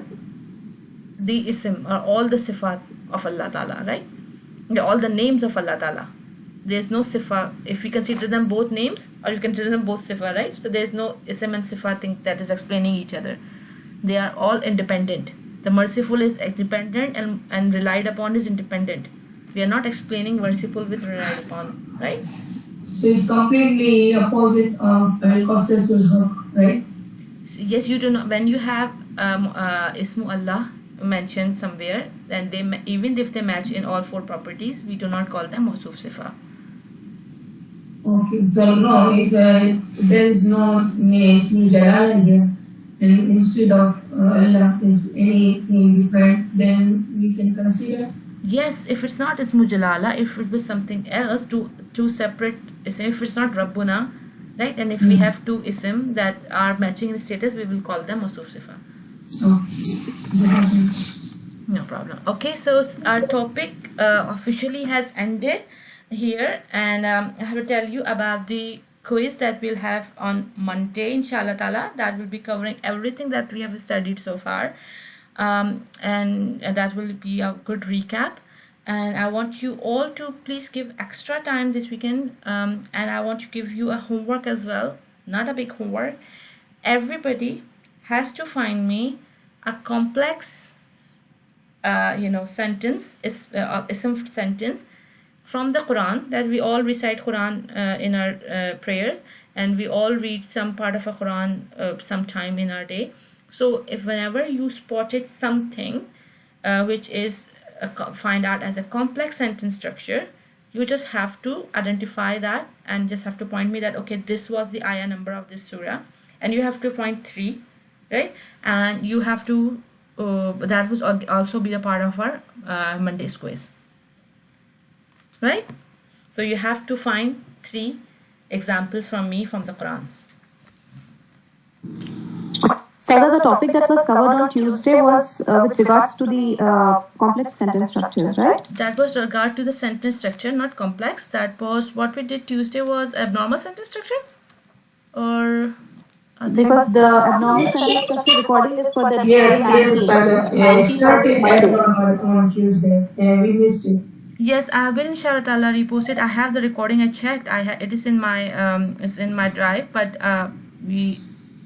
the Ism or all the Sifat of Allah Ta'ala, right? They're all the names of Allah Ta'ala. There's no Sifa. If we consider them both names, or you consider them both Sifa, right? So there's no Ism and Sifa thing that is explaining each other. They are all independent. The merciful is independent and relied upon is independent. We are not explaining merciful with relied upon, right? so it's completely opposite of Al-Qasasul Haq, right? Yes, you do not. When you have Ismu Allah mentioned somewhere, then even if they match in all 4 properties, we do not call them Mawsuf Sifa. Okay, so no, if there is no Ismi Jalala here, and instead of Allah is anything different, then we can consider. Yes, if it's not Ismu Jalala, if it was something else, two separate ism, if it's not Rabbuna, right, and if we have 2 ism that are matching in status, we will call them Mawsuf Sifa. No problem. Okay, so our topic officially has ended here, and I have to tell you about the quiz that we'll have on Monday, inshallah ta'ala. That will be covering everything that we have studied so far, and that will be a good recap. And I want you all to please give extra time this weekend, and I want to give you a homework as well, not a big homework. Everybody has to find me a complex sentence, ism sentence from the Quran, that we all recite Quran in our prayers, and we all read some part of a Quran sometime in our day. So if whenever you spotted something which is find out as a complex sentence structure, you just have to identify that and just have to point me that, okay, this was the ayah number of this surah, and you have to find 3, right? And you have to that will also be a part of our Monday's quiz, right? So you have to find 3 examples from me from the Quran. Sada, the topic that was covered on Tuesday was with regards to the complex sentence structures, right? That was regard to the sentence structure, not complex. That was what we did Tuesday was abnormal sentence structure, or because the abnormal sentence structure recording is for the Yes, day 19. it started on Tuesday, and we missed it. Yes, I will inshallah ta'ala repost it. I have the recording. I checked. It is in my drive, but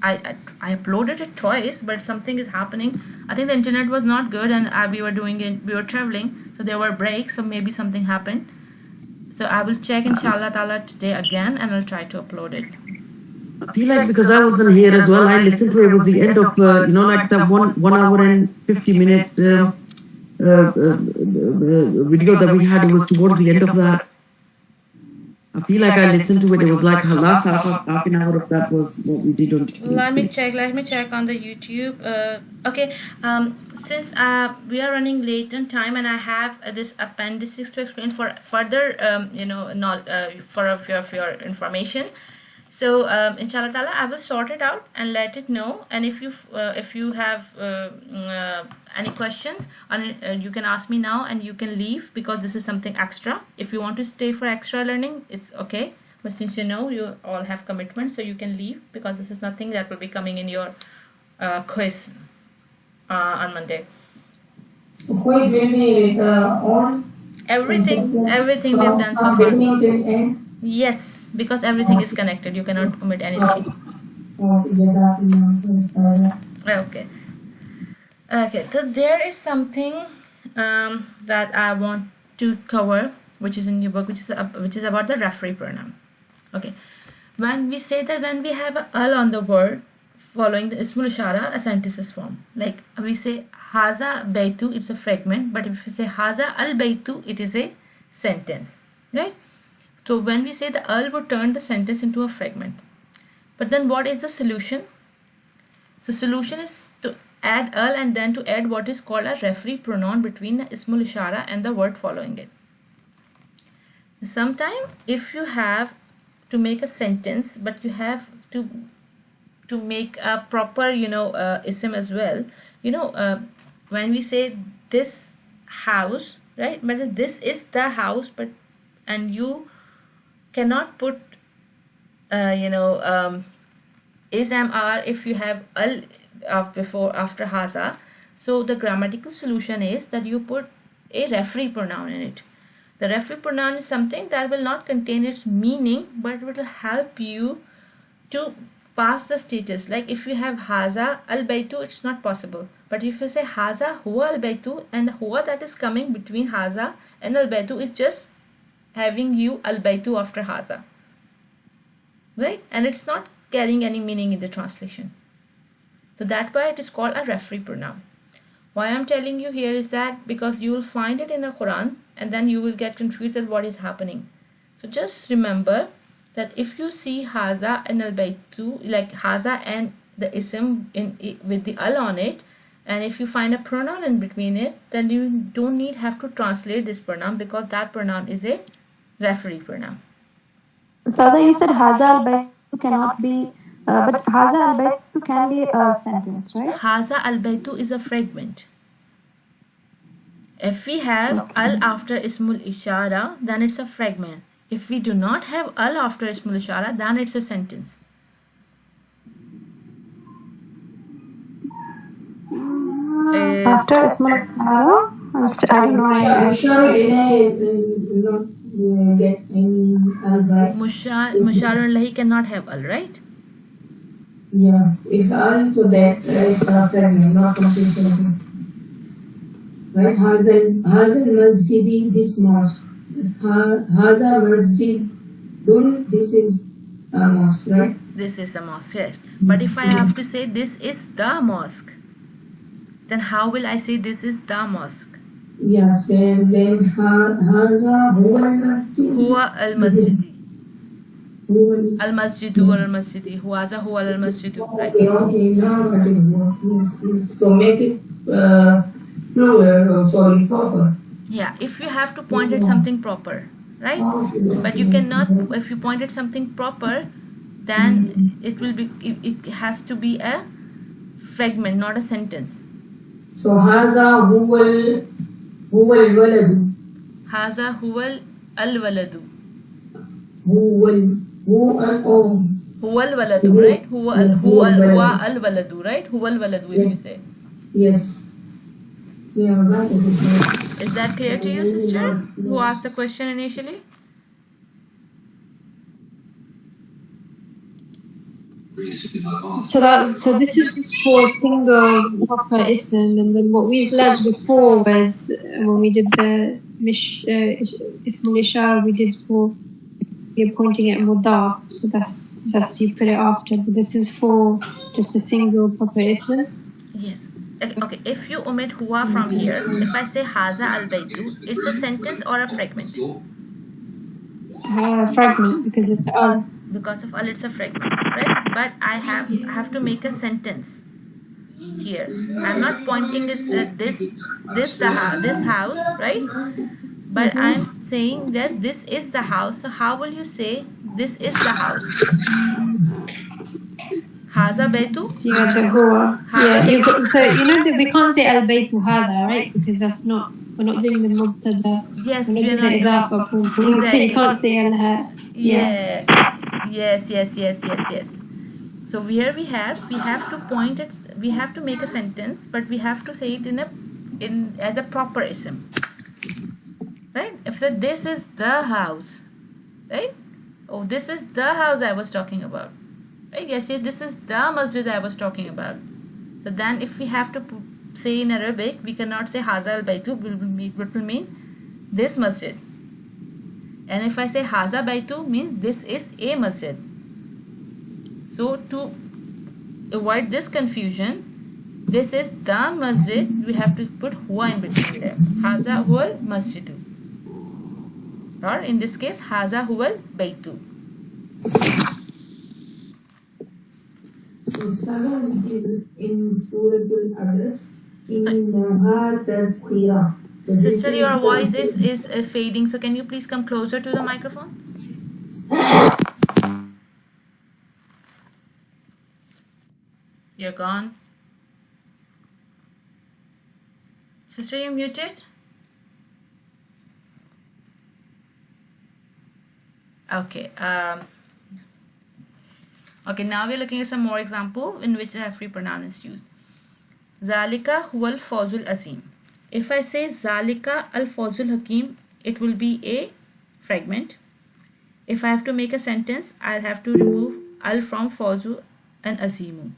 I uploaded it twice, but something is happening. I think the internet was not good, and we were traveling, so there were breaks, so maybe something happened. So I will check inshallah ta'ala today again, and I'll try to upload it. I feel like because I wasn't here as well, I listened to it. It was the end of like the 1 hour and 50-minute video that we had. It was towards the end of that. I feel like I listened to it. It was like last half an hour of that was what we did on Tuesday. Let me check on the YouTube. Okay, since we are running late on time, and I have this appendix to explain for further for your information. So inshallah ta'ala, I will sort it out and let it know. And if you have any questions, you can ask me now, and you can leave because this is something extra. If you want to stay for extra learning, it's okay, but since you all have commitments, so you can leave, because this is nothing that will be coming in your quiz on Monday. So quiz will be on Everything we have done so far. Yes, because everything is connected. You cannot omit anything. Okay, so there is something that I want to cover, which is in your book, which is about the referee pronoun. Okay, when we say that when we have a al on the word following the ismul ishara, a sentence is formed. Like we say haza baytu, it's a fragment, but if we say haza al baytu, it is a sentence, right? So when we say the al would turn the sentence into a fragment. But then what is the solution? So solution is to add al and then to add what is called a referee pronoun between the ismul ishara and the word following it. Sometimes if you have to make a sentence, but you have to make a proper ism as well. When we say this house, right? But this is the house, and you cannot put is am are if you have al after haza. So the grammatical solution is that you put a referee pronoun in it. The referee pronoun is something that will not contain its meaning, but it will help you to pass the status. Like if you have haza al baytu, it's not possible. But if you say haza huwa al baytu, and huwa that is coming between haza and al baytu is just having you al baytu after haza, right? And it's not carrying any meaning in the translation. So that's why it is called a referee pronoun. Why I'm telling you here is that because you will find it in the Quran and then you will get confused at what is happening. So just remember that if you see haza and al baytu, like haza and the ism with the al on it, and if you find a pronoun in between it, then you don't have to translate this pronoun, because that pronoun is a referee pronoun. Ustaza, you said haza al baytu cannot be, but haza al baytu can be a sentence, right? Haza al baytu is a fragment. If we have al after ismul ishara, then it's a fragment. If we do not have al after ismul ishara, then it's a sentence. After ismul ishara, I don't know. Mushar lahi cannot have al, right? Yeah, if al, so that is a fragment, not completion. Right, Hazal Masjidi, this mosque. Haza Masjid, this is a mosque, right? This is a mosque, yes. But if I have to say this is the mosque, then how will I say this is the mosque? Yes, then Haza Huwa al-Masjid. Huwa al-Masjidi. Al-Masjidu al-Masjidi. Huwaza huwa al-Masjidu. Right. Okay, now what is yes. So make it plural, sorry, proper. Yeah, if you have to point at something proper, right? But you cannot, if you point at something proper, then it has to be a fragment, not a sentence. So Haza huwa al-waladu. Haza huwa al-waladu. Huwa al-waladu, right? Huwa al-waladu, right? Huwa al-waladu, if you say. Yes. Yeah, that is that clear to you, sister? Who asked the question initially? So this is just for single proper ism, and then what we've learned before was when we did the ismul ishara, we did for you're pointing at mudaf, so that's you put it after, but this is for just a single proper ism. Yes. Okay, if you omit huwa from here, if I say haza al baytu, it's a sentence or a fragment? Fragment, because of al. Because of al, it's a fragment, right? But I have to make a sentence here. I'm not pointing this house, right? But I'm saying that this is the house. So how will you say this is the house? Haza baytu? Yeah, so we can't say al baytu hada, right? Because that's not We're not doing the mubtada. Yes, We're not we are doing the not idafa. Exactly. You can't say al-ha. Yeah. Yes. So here we have to point it, we have to make a sentence, but we have to say it in as a proper ism, right? If this is the house, right? Oh, this is the house I was talking about, right? Yes, this is the masjid I was talking about. So then if we have to say in Arabic, we cannot say haza al baytu, what will mean this masjid. And if I say haza baytu, means this is a masjid. So to avoid this confusion, this is the masjid, we have to put huwa in between them. Haza huwal masjidu. Or in this case, haza huwal baytu. So Salah is given in Suratul Abras in Tazkira. Sister, your voice is fading, so can you please come closer to the microphone? You're gone. Sister, you muted? Okay. Okay, now we're looking at some more example in which a referee pronoun is used. Zalika huwal fawzul azim. If I say Zalika al fawzul hakim, it will be a fragment. If I have to make a sentence, I'll have to remove al from fawzu and azimu.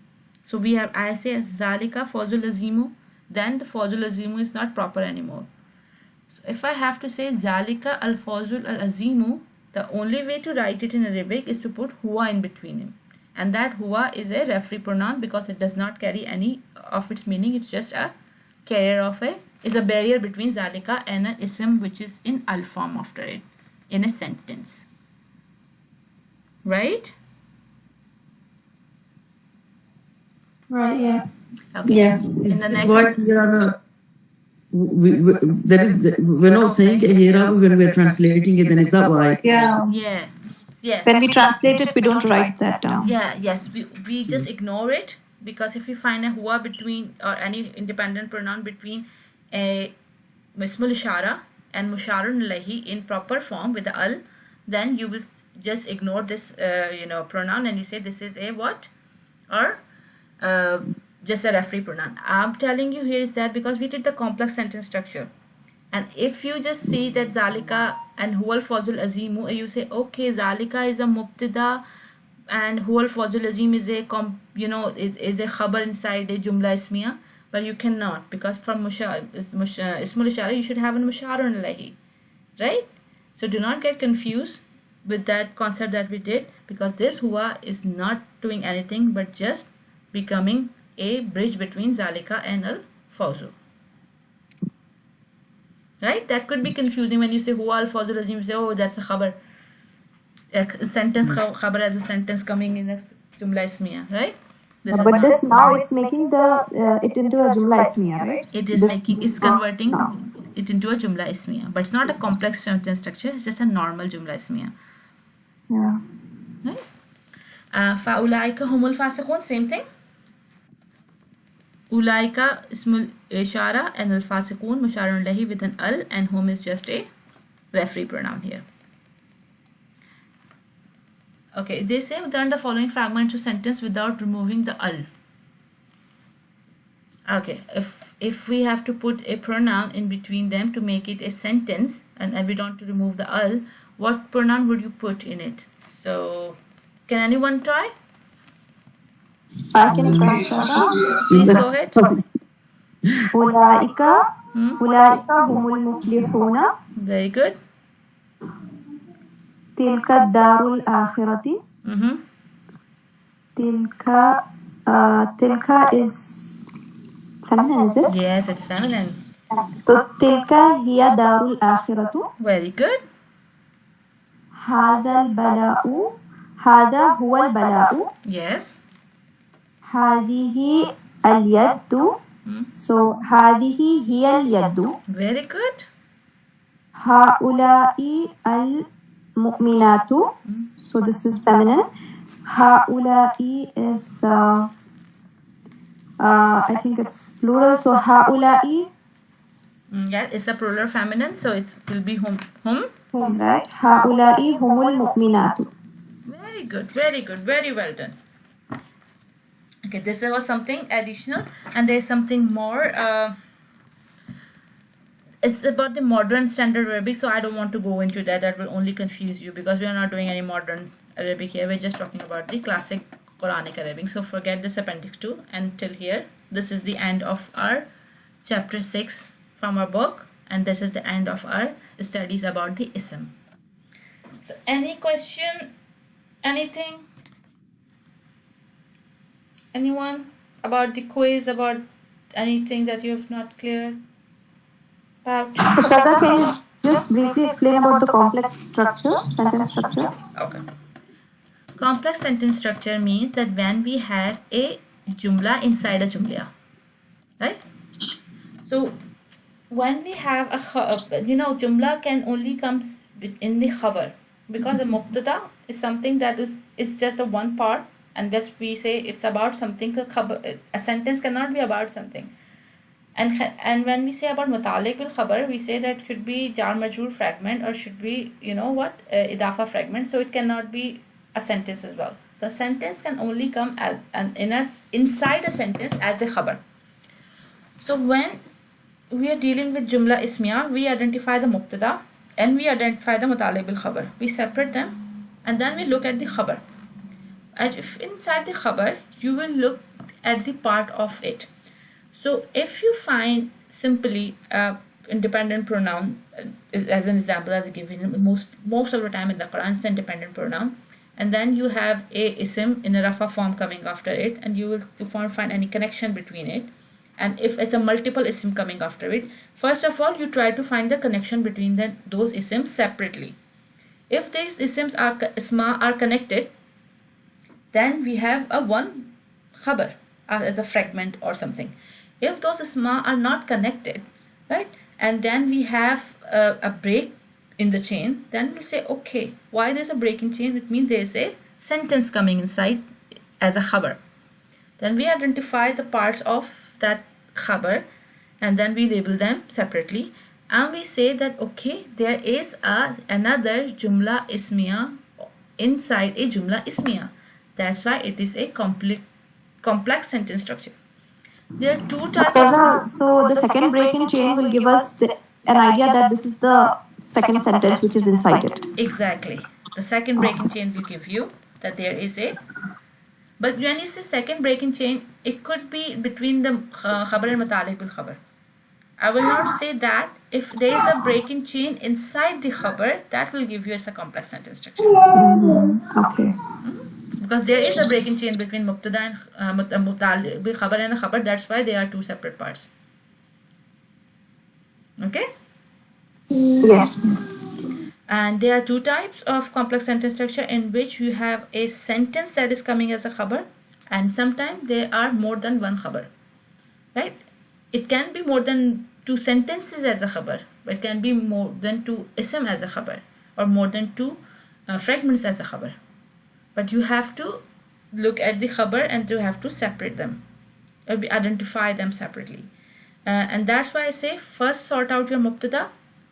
So I say Zalika fawzul azimu, then the fawzul azimu is not proper anymore. So if I have to say Zalika al fawzul al azimu, the only way to write it in Arabic is to put huwa in between him. And that huwa is a referee pronoun because it does not carry any of its meaning. It's just a carrier is a barrier between Zalika and an ism which is in al form after it in a sentence. Right? Right, yeah. Okay. Yeah. Is what we are we're not saying it here when we're translating it, then is that why? Yeah. Yes. When we translate it, we don't write that down. Yes. We just ignore it because if we find a huwa between or any independent pronoun between a ismul ishara and musharun alayhi in proper form with the al, then you will just ignore this pronoun and you say this is a what or just a referee pronoun. I'm telling you here is that because we did the complex sentence structure, and if you just see that Zalika and huwal fawzul azimu, you say okay, Zalika is a mubtada and huwal fawzul azim is a is a khabar inside a Jumlah Ismiah, but you cannot because from ismul ishara you should have a musharun alayhi, right? So do not get confused with that concept that we did because this huwa is not doing anything but just becoming a bridge between Zalika and al fawzu. Right? That could be confusing when you say huwa al fawzul azim, you say oh that's a khabar, a sentence khabar as a sentence coming in a Jumlah Ismiah, right? But this now it's making it into a Jumlah Ismiah, right? It's converting it into a Jumlah Ismiah, but it's not a complex sentence structure, it's just a normal Jumlah Ismiah. Yeah. Right? Fa'ulaika humul fasiqun, same thing. Ulaika ismul ishara and al fasiqun musharun lahi with an al, and hum is just a referee pronoun here. Okay, they say turn the following fragment to sentence without removing the al. Okay, if we have to put a pronoun in between them to make it a sentence and we don't want to remove the al, what pronoun would you put in it? So can anyone try? I can try, Sasha. Please go ahead. Ulaika humul muflihuna. Very good. Tilka darul akhirati. Tilka is feminine, is it? Yes, it's feminine. So tilka hiya darul akhiratu. Very good. Hada huwa al bala'u. Yes. Hadihi al yaddu. So hadihi hiya al yaddu. Very good. Haula'i al mu'minatu. So this is feminine. Haula'i is I think it's plural. So haula'i Yeah, it's a plural feminine, so it will be whom. Whom, right? هؤلاء هم المؤمنات. Very good, very good, very well done. Okay, this was something additional, and there's something more. It's about the modern standard Arabic, so I don't want to go into that. That will only confuse you because we are not doing any modern Arabic here. We're just talking about the classic Quranic Arabic. So forget this appendix 2 and till here. This is the end of our chapter 6 from our book, and this is the end of our studies about the ism. So any question, anything, anyone about the quiz, about anything that you have not cleared about? Ustaza, can you just briefly explain about the complex structure, sentence structure? Okay. Complex sentence structure means that when we have a jumla inside a jumla, right? So when we have a jumla can only comes in the khabar, because the mubtada is something that is just a one part, and just we say it's about something. A sentence cannot be about something. And when we say about mutaliq bil khabar, we say that could be jar majroor fragment or should be idafa fragment. So it cannot be a sentence as well. So a sentence can only come as inside a sentence as a khabar. So when we are dealing with Jumlah Ismiah, we identify the mubtada and we identify the mutaliq bil khabar. We separate them and then we look at the khabar. And if inside the khabar, you will look at the part of it. So if you find simply independent pronoun, as an example as I give you, most of the time in the Quran it's independent pronoun, and then you have a ism in a rafa form coming after it, and you will find any connection between it. And if it's a multiple ism coming after it, first of all you try to find the connection between those isms separately. If these isms are connected, then we have a one khabar as a fragment or something. If those isma are not connected, right, and then we have a break in the chain, then we'll say, okay, why there's a break in chain? It means there's a sentence coming inside as a khabar. Then we identify the parts of that khabar and then we label them separately, and we say that, okay, there is another Jumlah Ismiah inside a Jumlah Ismiah. That's why it is a complex sentence structure. There are two types. So the second break in chain will give us an idea that this is the second sentence which is inside it. Exactly. The second break in chain will give you that there is a. But when you say second break in chain, it could be between the khabar and mutaliq bil khabar. I will not say that. If there is a break in chain inside the khabar, that will give you as a complex sentence structure. Okay. Because there is a break in chain between mubtada and mutaliq bil khabar and a khabar. That's why they are two separate parts. Okay? Yes. And there are two types of complex sentence structure in which you have a sentence that is coming as a khabar, and sometimes there are more than one khabar, right? It can be more than two sentences as a khabar, but it can be more than two ism as a khabar, or more than two fragments as a khabar. But you have to look at the khabar and you have to separate them, identify them separately. And that's why I say first sort out your mubtada,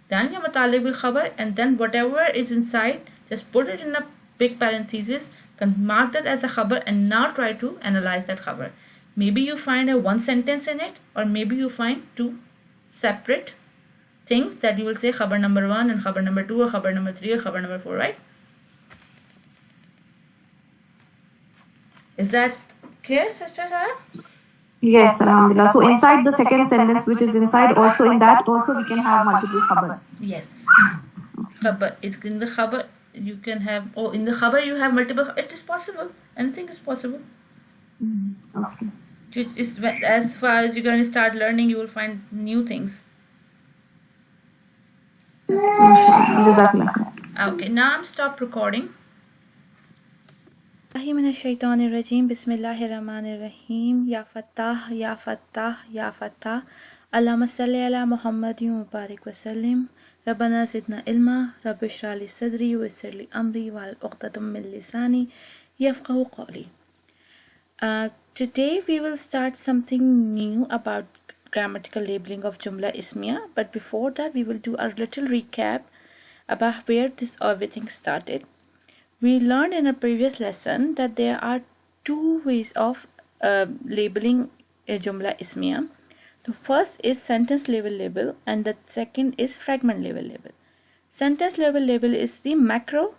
then your mutaliq bil khabar, and then whatever is inside, just put it in a big parenthesis, mark that as a khabar, and now try to analyze that khabar. Maybe you find one sentence in it, or maybe you find two separate things that you will say khabar number 1 and khabar number 2 or khabar number 3 or khabar number 4, right? Is that clear, Sister Sarah? Yes, alhamdulillah. So inside the second sentence, which is inside, also in that, also we can have multiple khabars. Yes. Khabar. It's in the khabar. You can have. Oh, in the khabar you have multiple. It is possible. Anything is possible. Okay. As far as you're going to start learning, you will find new things. Jazakallah. Okay. Now I'm stop recording. Bismillahirrahmanirrahim. Bismillahirrahmanirrahim. Ya Fattah, Ya Fattah, Ya Fattah. Allahumma salli ala Muhammadin wa barik wa sallim. Rabbana zidna ilma. Rabbi shrah li sadri wa yassir li amri wa uqdatum min lisani yafqahu qawli. Today we will start something new about grammatical labeling of Jumlah Ismiah, but before that we will do a little recap about where this everything started. We learned in a previous lesson that there are two ways of labeling a Jumlah Ismiah. The first is sentence level label and the second is fragment level label. Sentence level label is the macro,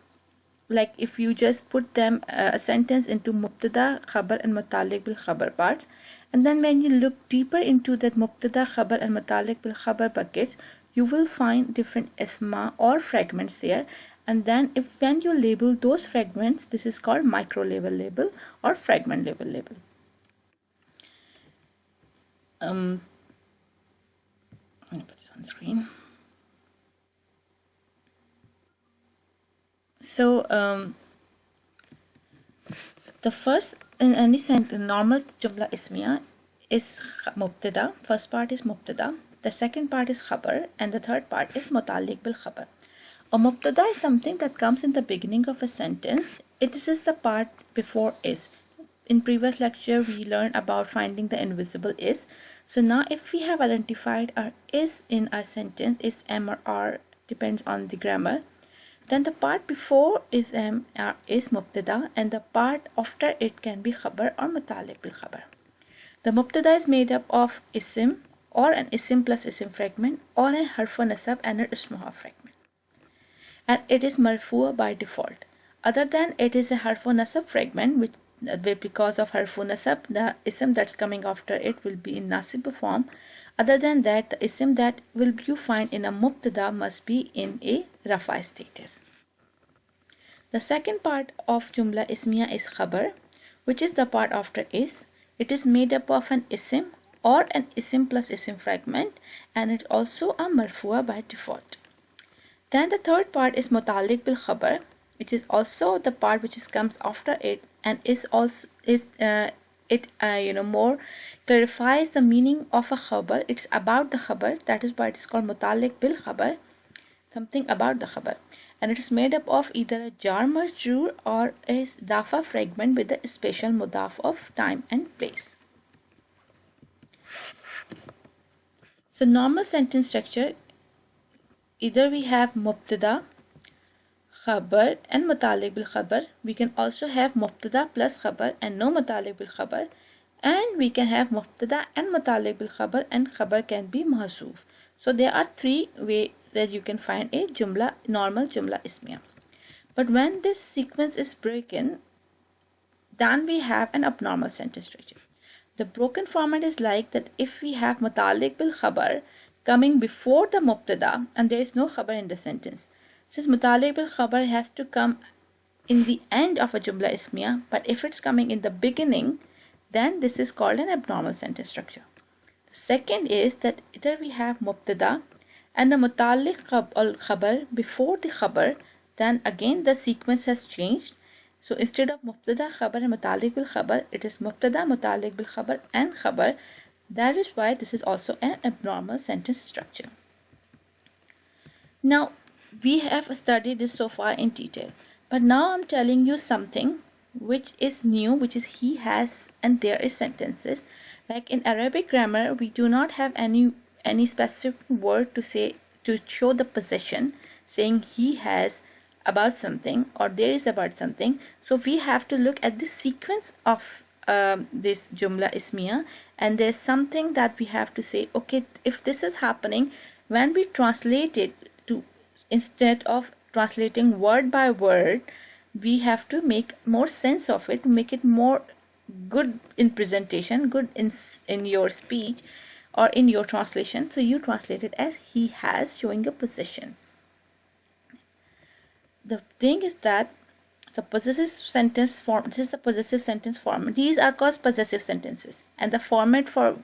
like if you just put them a sentence into mubtada, khabar and mutaliq bil khabar parts, and then when you look deeper into that mubtada, khabar and mutaliq bil khabar buckets, you will find different isma or fragments there, and then when you label those fragments, this is called micro level label or fragment level label. Let me put it on screen. So the first in any normal Jumlah Ismiah is mubtada. First part is mubtada, the second part is khabar, and the third part is mutaliq bil khabar. A mubtada is something that comes in the beginning of a sentence. It is the part before is. In previous lecture we learned about finding the invisible is. So now if we have identified our is in our sentence, is M or R, depends on the grammar, then the part before is M or is mubtada and the part after it can be khabar or mutaliq bil khabar. The mubtada is made up of isim or an isim plus isim fragment or a harf nasab and an ismuha fragment. And it is marfu by default. Other than it is a harf nasab fragment, which because of harf nasab, the isim that's coming after it will be in nasib form. Other than that, the isim that will you find in a mubtada must be in a rafa status. The second part of Jumlah Ismiah is khabar, which is the part after is. It is made up of an isim or an isim plus isim fragment, and it's also a marfu'a by default. Then the third part is mutaliq bil khabar, which is also the part which comes after it, and is also more clarifies the meaning of a khabar. It's about the khabar, that is why it is called mutaliq bil khabar, something about the khabar, and it is made up of either a jar majroor or a dafa fragment with a special mudaf of time and place. So normal sentence structure, either we have mubtada, khabar and mutaliq bil khabar. We can also have mubtada plus khabar and no mutaliq bil khabar, and we can have mubtada and mutaliq bil khabar and khabar can be mahsoof. So there are three ways that you can find a normal Jumlah Ismiah. But when this sequence is broken, then we have an abnormal sentence structure. The broken format is like that if we have mutaliq bil khabar coming before the mubtada and there is no khabar in the sentence. Since mutaliq bil khabar has to come in the end of a Jumlah Ismiah, but if it's coming in the beginning, then this is called an abnormal sentence structure. The second is that either we have mubtada and the mutaliq khabar before the khabar, then again the sequence has changed. So instead of mubtada, khabar and mutaliq bil khabar, it is mubtada, mutaliq bil khabar and khabar. That is why this is also an abnormal sentence structure. Now, we have studied this so far in detail, but now I'm telling you something which is new, which is he has and there is sentences. Like in Arabic grammar, we do not have any specific word to say to show the possession, saying he has about something or there is about something. So we have to look at the sequence of this Jumlah Ismiah, and there's something that we have to say, okay, if this is happening, when we translate it to, instead of translating word by word, we have to make more sense of it, make it more good in presentation, good in your speech or in your translation. So you translate it as he has, showing a possession. The thing is that the possessive sentence form, this is the possessive sentence form. These are called possessive sentences. And the format for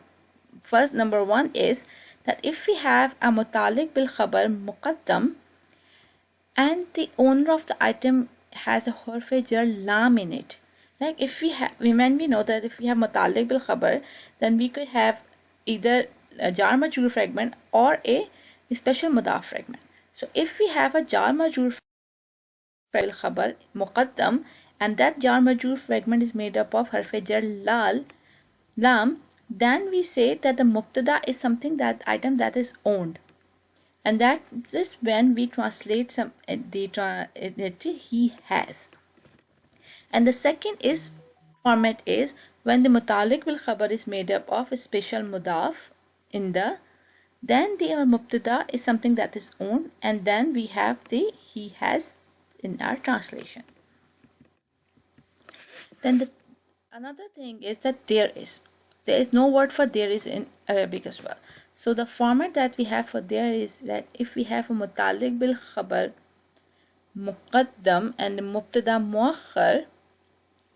first number one is that if we have a mutaliq bil khabar muqaddam and the owner of the item has a harf jar lam in it. Like if we have, when we know that if we have mutaliq bil khabar, then we could have either a jar majroor fragment or a special mudaf fragment. So if we have a jar majroor bil khabar muqaddam and that jar majroor fragment is made up of harf jar lam, then we say that the mubtada is something, that item that is owned. And that is when we translate some he has. And the second is format is when the mutaliq bil khabar is made up of a special mudaf in the, then the mubtada is something that is owned, and then we have the he has in our translation. Then another thing is that there is no word for there is in Arabic as well. So the format that we have for there is that if we have a mutaliq bil khabar muqaddam and the mubtada muakhar,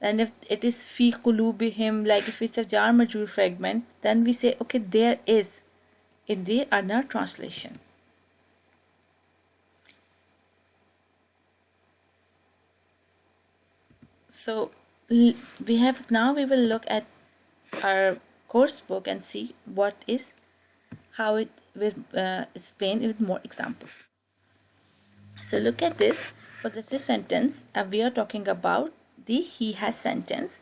and if it is fi qulubihim, like if it's a jar majrur fragment, then we say okay, there is in the other translation. So we will look at our course book and see how it will explain with more examples. So look at this. For this sentence, we are talking about the he has sentence.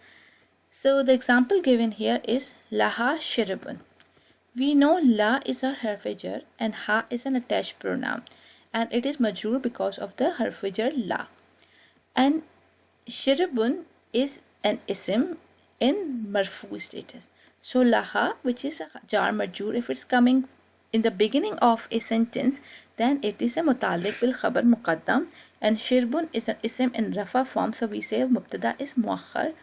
So the example given here is laha shiribun. We know la is a harf-jar and ha is an attached pronoun, and it is majrur because of the harf-jar la. And shiribun is an ism in marfu status. So laha, which is a jar majrur, if it's coming in the beginning of a sentence, then it is a mutaliq bil khabar muqaddam, and shirbun is an ism in rafa form, so we say mubtada is muakhar.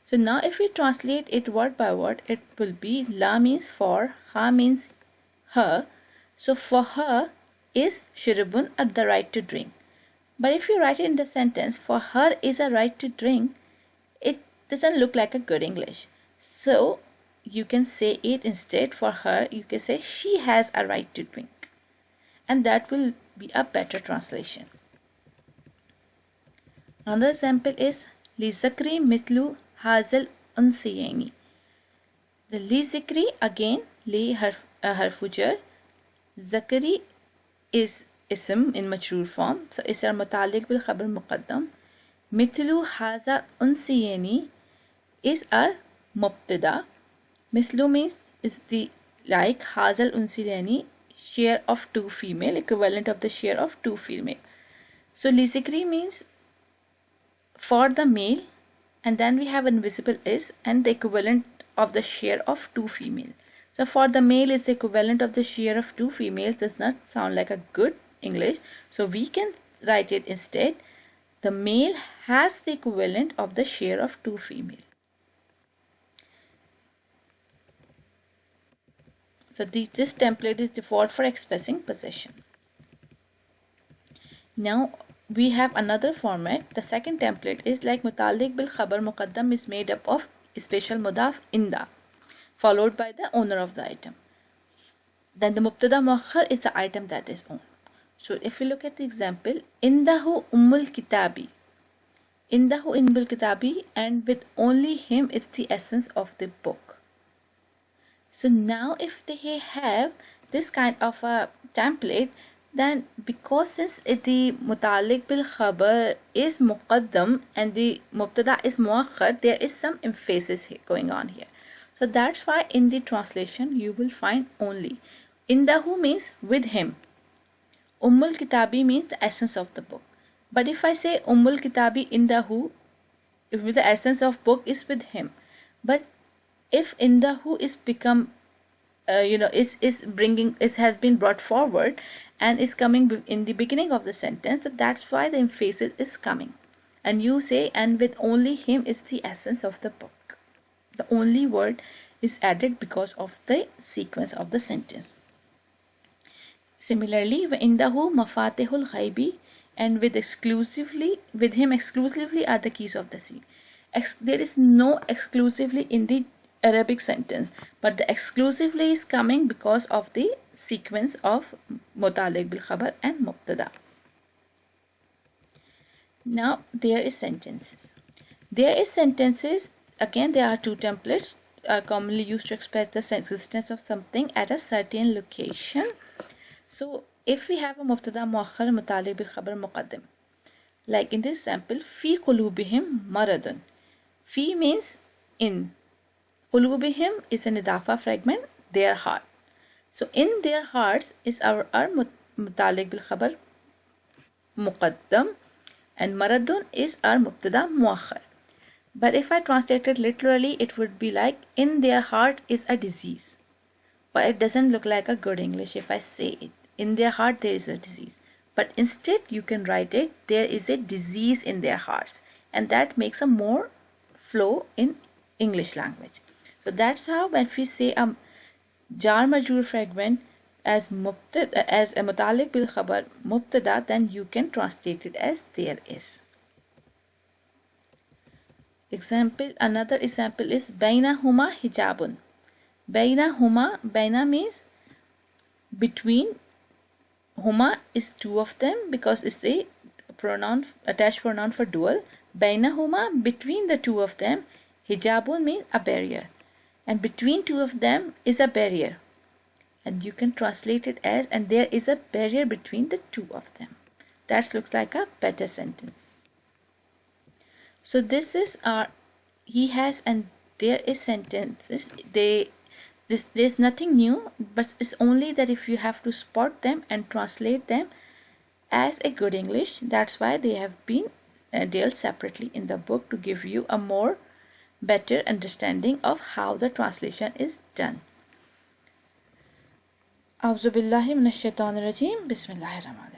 So now if we translate it word by word, it will be la means for, ha means her. So for her is shirbun at the right to drink. But if you write it in the sentence, for her is a right to drink, it doesn't look like a good English. So you can say it instead, for her, you can say she has a right to drink. And that will be a better translation. Another example is li zakri mitlu hazal unsiyani. The li zikri, again, li harfujar. Zakari is ism in majrur form, so is our mutaliq bil khabar muqaddam. Mithlu haza unsiyani is our mubtada. Mithlu means is the like, hazal unsiyani, share of two female, equivalent of the share of two female. So li zikri means for the male, and then we have invisible is and the equivalent of the share of two female. So for the male is the equivalent of the share of two females does not sound like a good English. So we can write it instead, the male has the equivalent of the share of two female. So this template is default for expressing possession. Now we have another format. The second template is like mutaliq bil khabar muqaddam is made up of special mudaf inda, followed by the owner of the item. Then the mubtada muakhar is the item that is owned. So if we look at the example, indahu ummul kitabi. Indahu ummul kitabi, and with only him is the essence of the book. So now if they have this kind of a template, then because since the mutaliq bil khabar is muqaddam and the mubtada is muakhar, there is some emphasis going on here. So that's why in the translation you will find only. Indahu means with him. Ummul kitabi means the essence of the book. But if I say ummul kitabi indahu, if the essence of book is with him. But if indahu is become has been brought forward and is coming in the beginning of the sentence, so that's why the emphasis is coming. And you say, and with only him is the essence of the book. The only word is added because of the sequence of the sentence. Similarly, indahu mafatihul ghaibi, and with him exclusively are the keys of the sea. There is no exclusively in the Arabic sentence, but the exclusively is coming because of the sequence of mutaliq bil khabar and mubtada. Now there is sentences. Again, there are two templates commonly used to express the existence of something at a certain location. So if we have a mubtada muakhar mutaliq bil khabar muqaddim, like in this example, fi qulubihim maradun. Fi means in, Qulubihim is an idafa fragment, their heart. So in their hearts is our mutalik bil khabar muqaddam, and maradun is our mubtada muakhar. But if I translate it literally, it would be like, in their heart is a disease. But it doesn't look like a good English if I say it. In their heart there is a disease. But instead you can write it, there is a disease in their hearts. And that makes a more flow in English language. So that's how when we say a jar majroor fragment as a mutalik bil khabar mubtada, then you can translate it as there is. Example, another example is bainahuma hijabun. Baina means between. Huma is two of them because it's a attached pronoun for dual. Bainahuma, between the two of them. Hijabun means a barrier. And between two of them is a barrier. And you can translate it as, and there is a barrier between the two of them. That looks like a better sentence. So this is our he has and there is sentences. There's nothing new, but it's only that if you have to spot them and translate them as a good English, that's why they have been dealt separately in the book to give you a more better understanding of how the translation is done. A'udhu billahi minash shaitanir rajim. Bismillahir rahmanir rahim.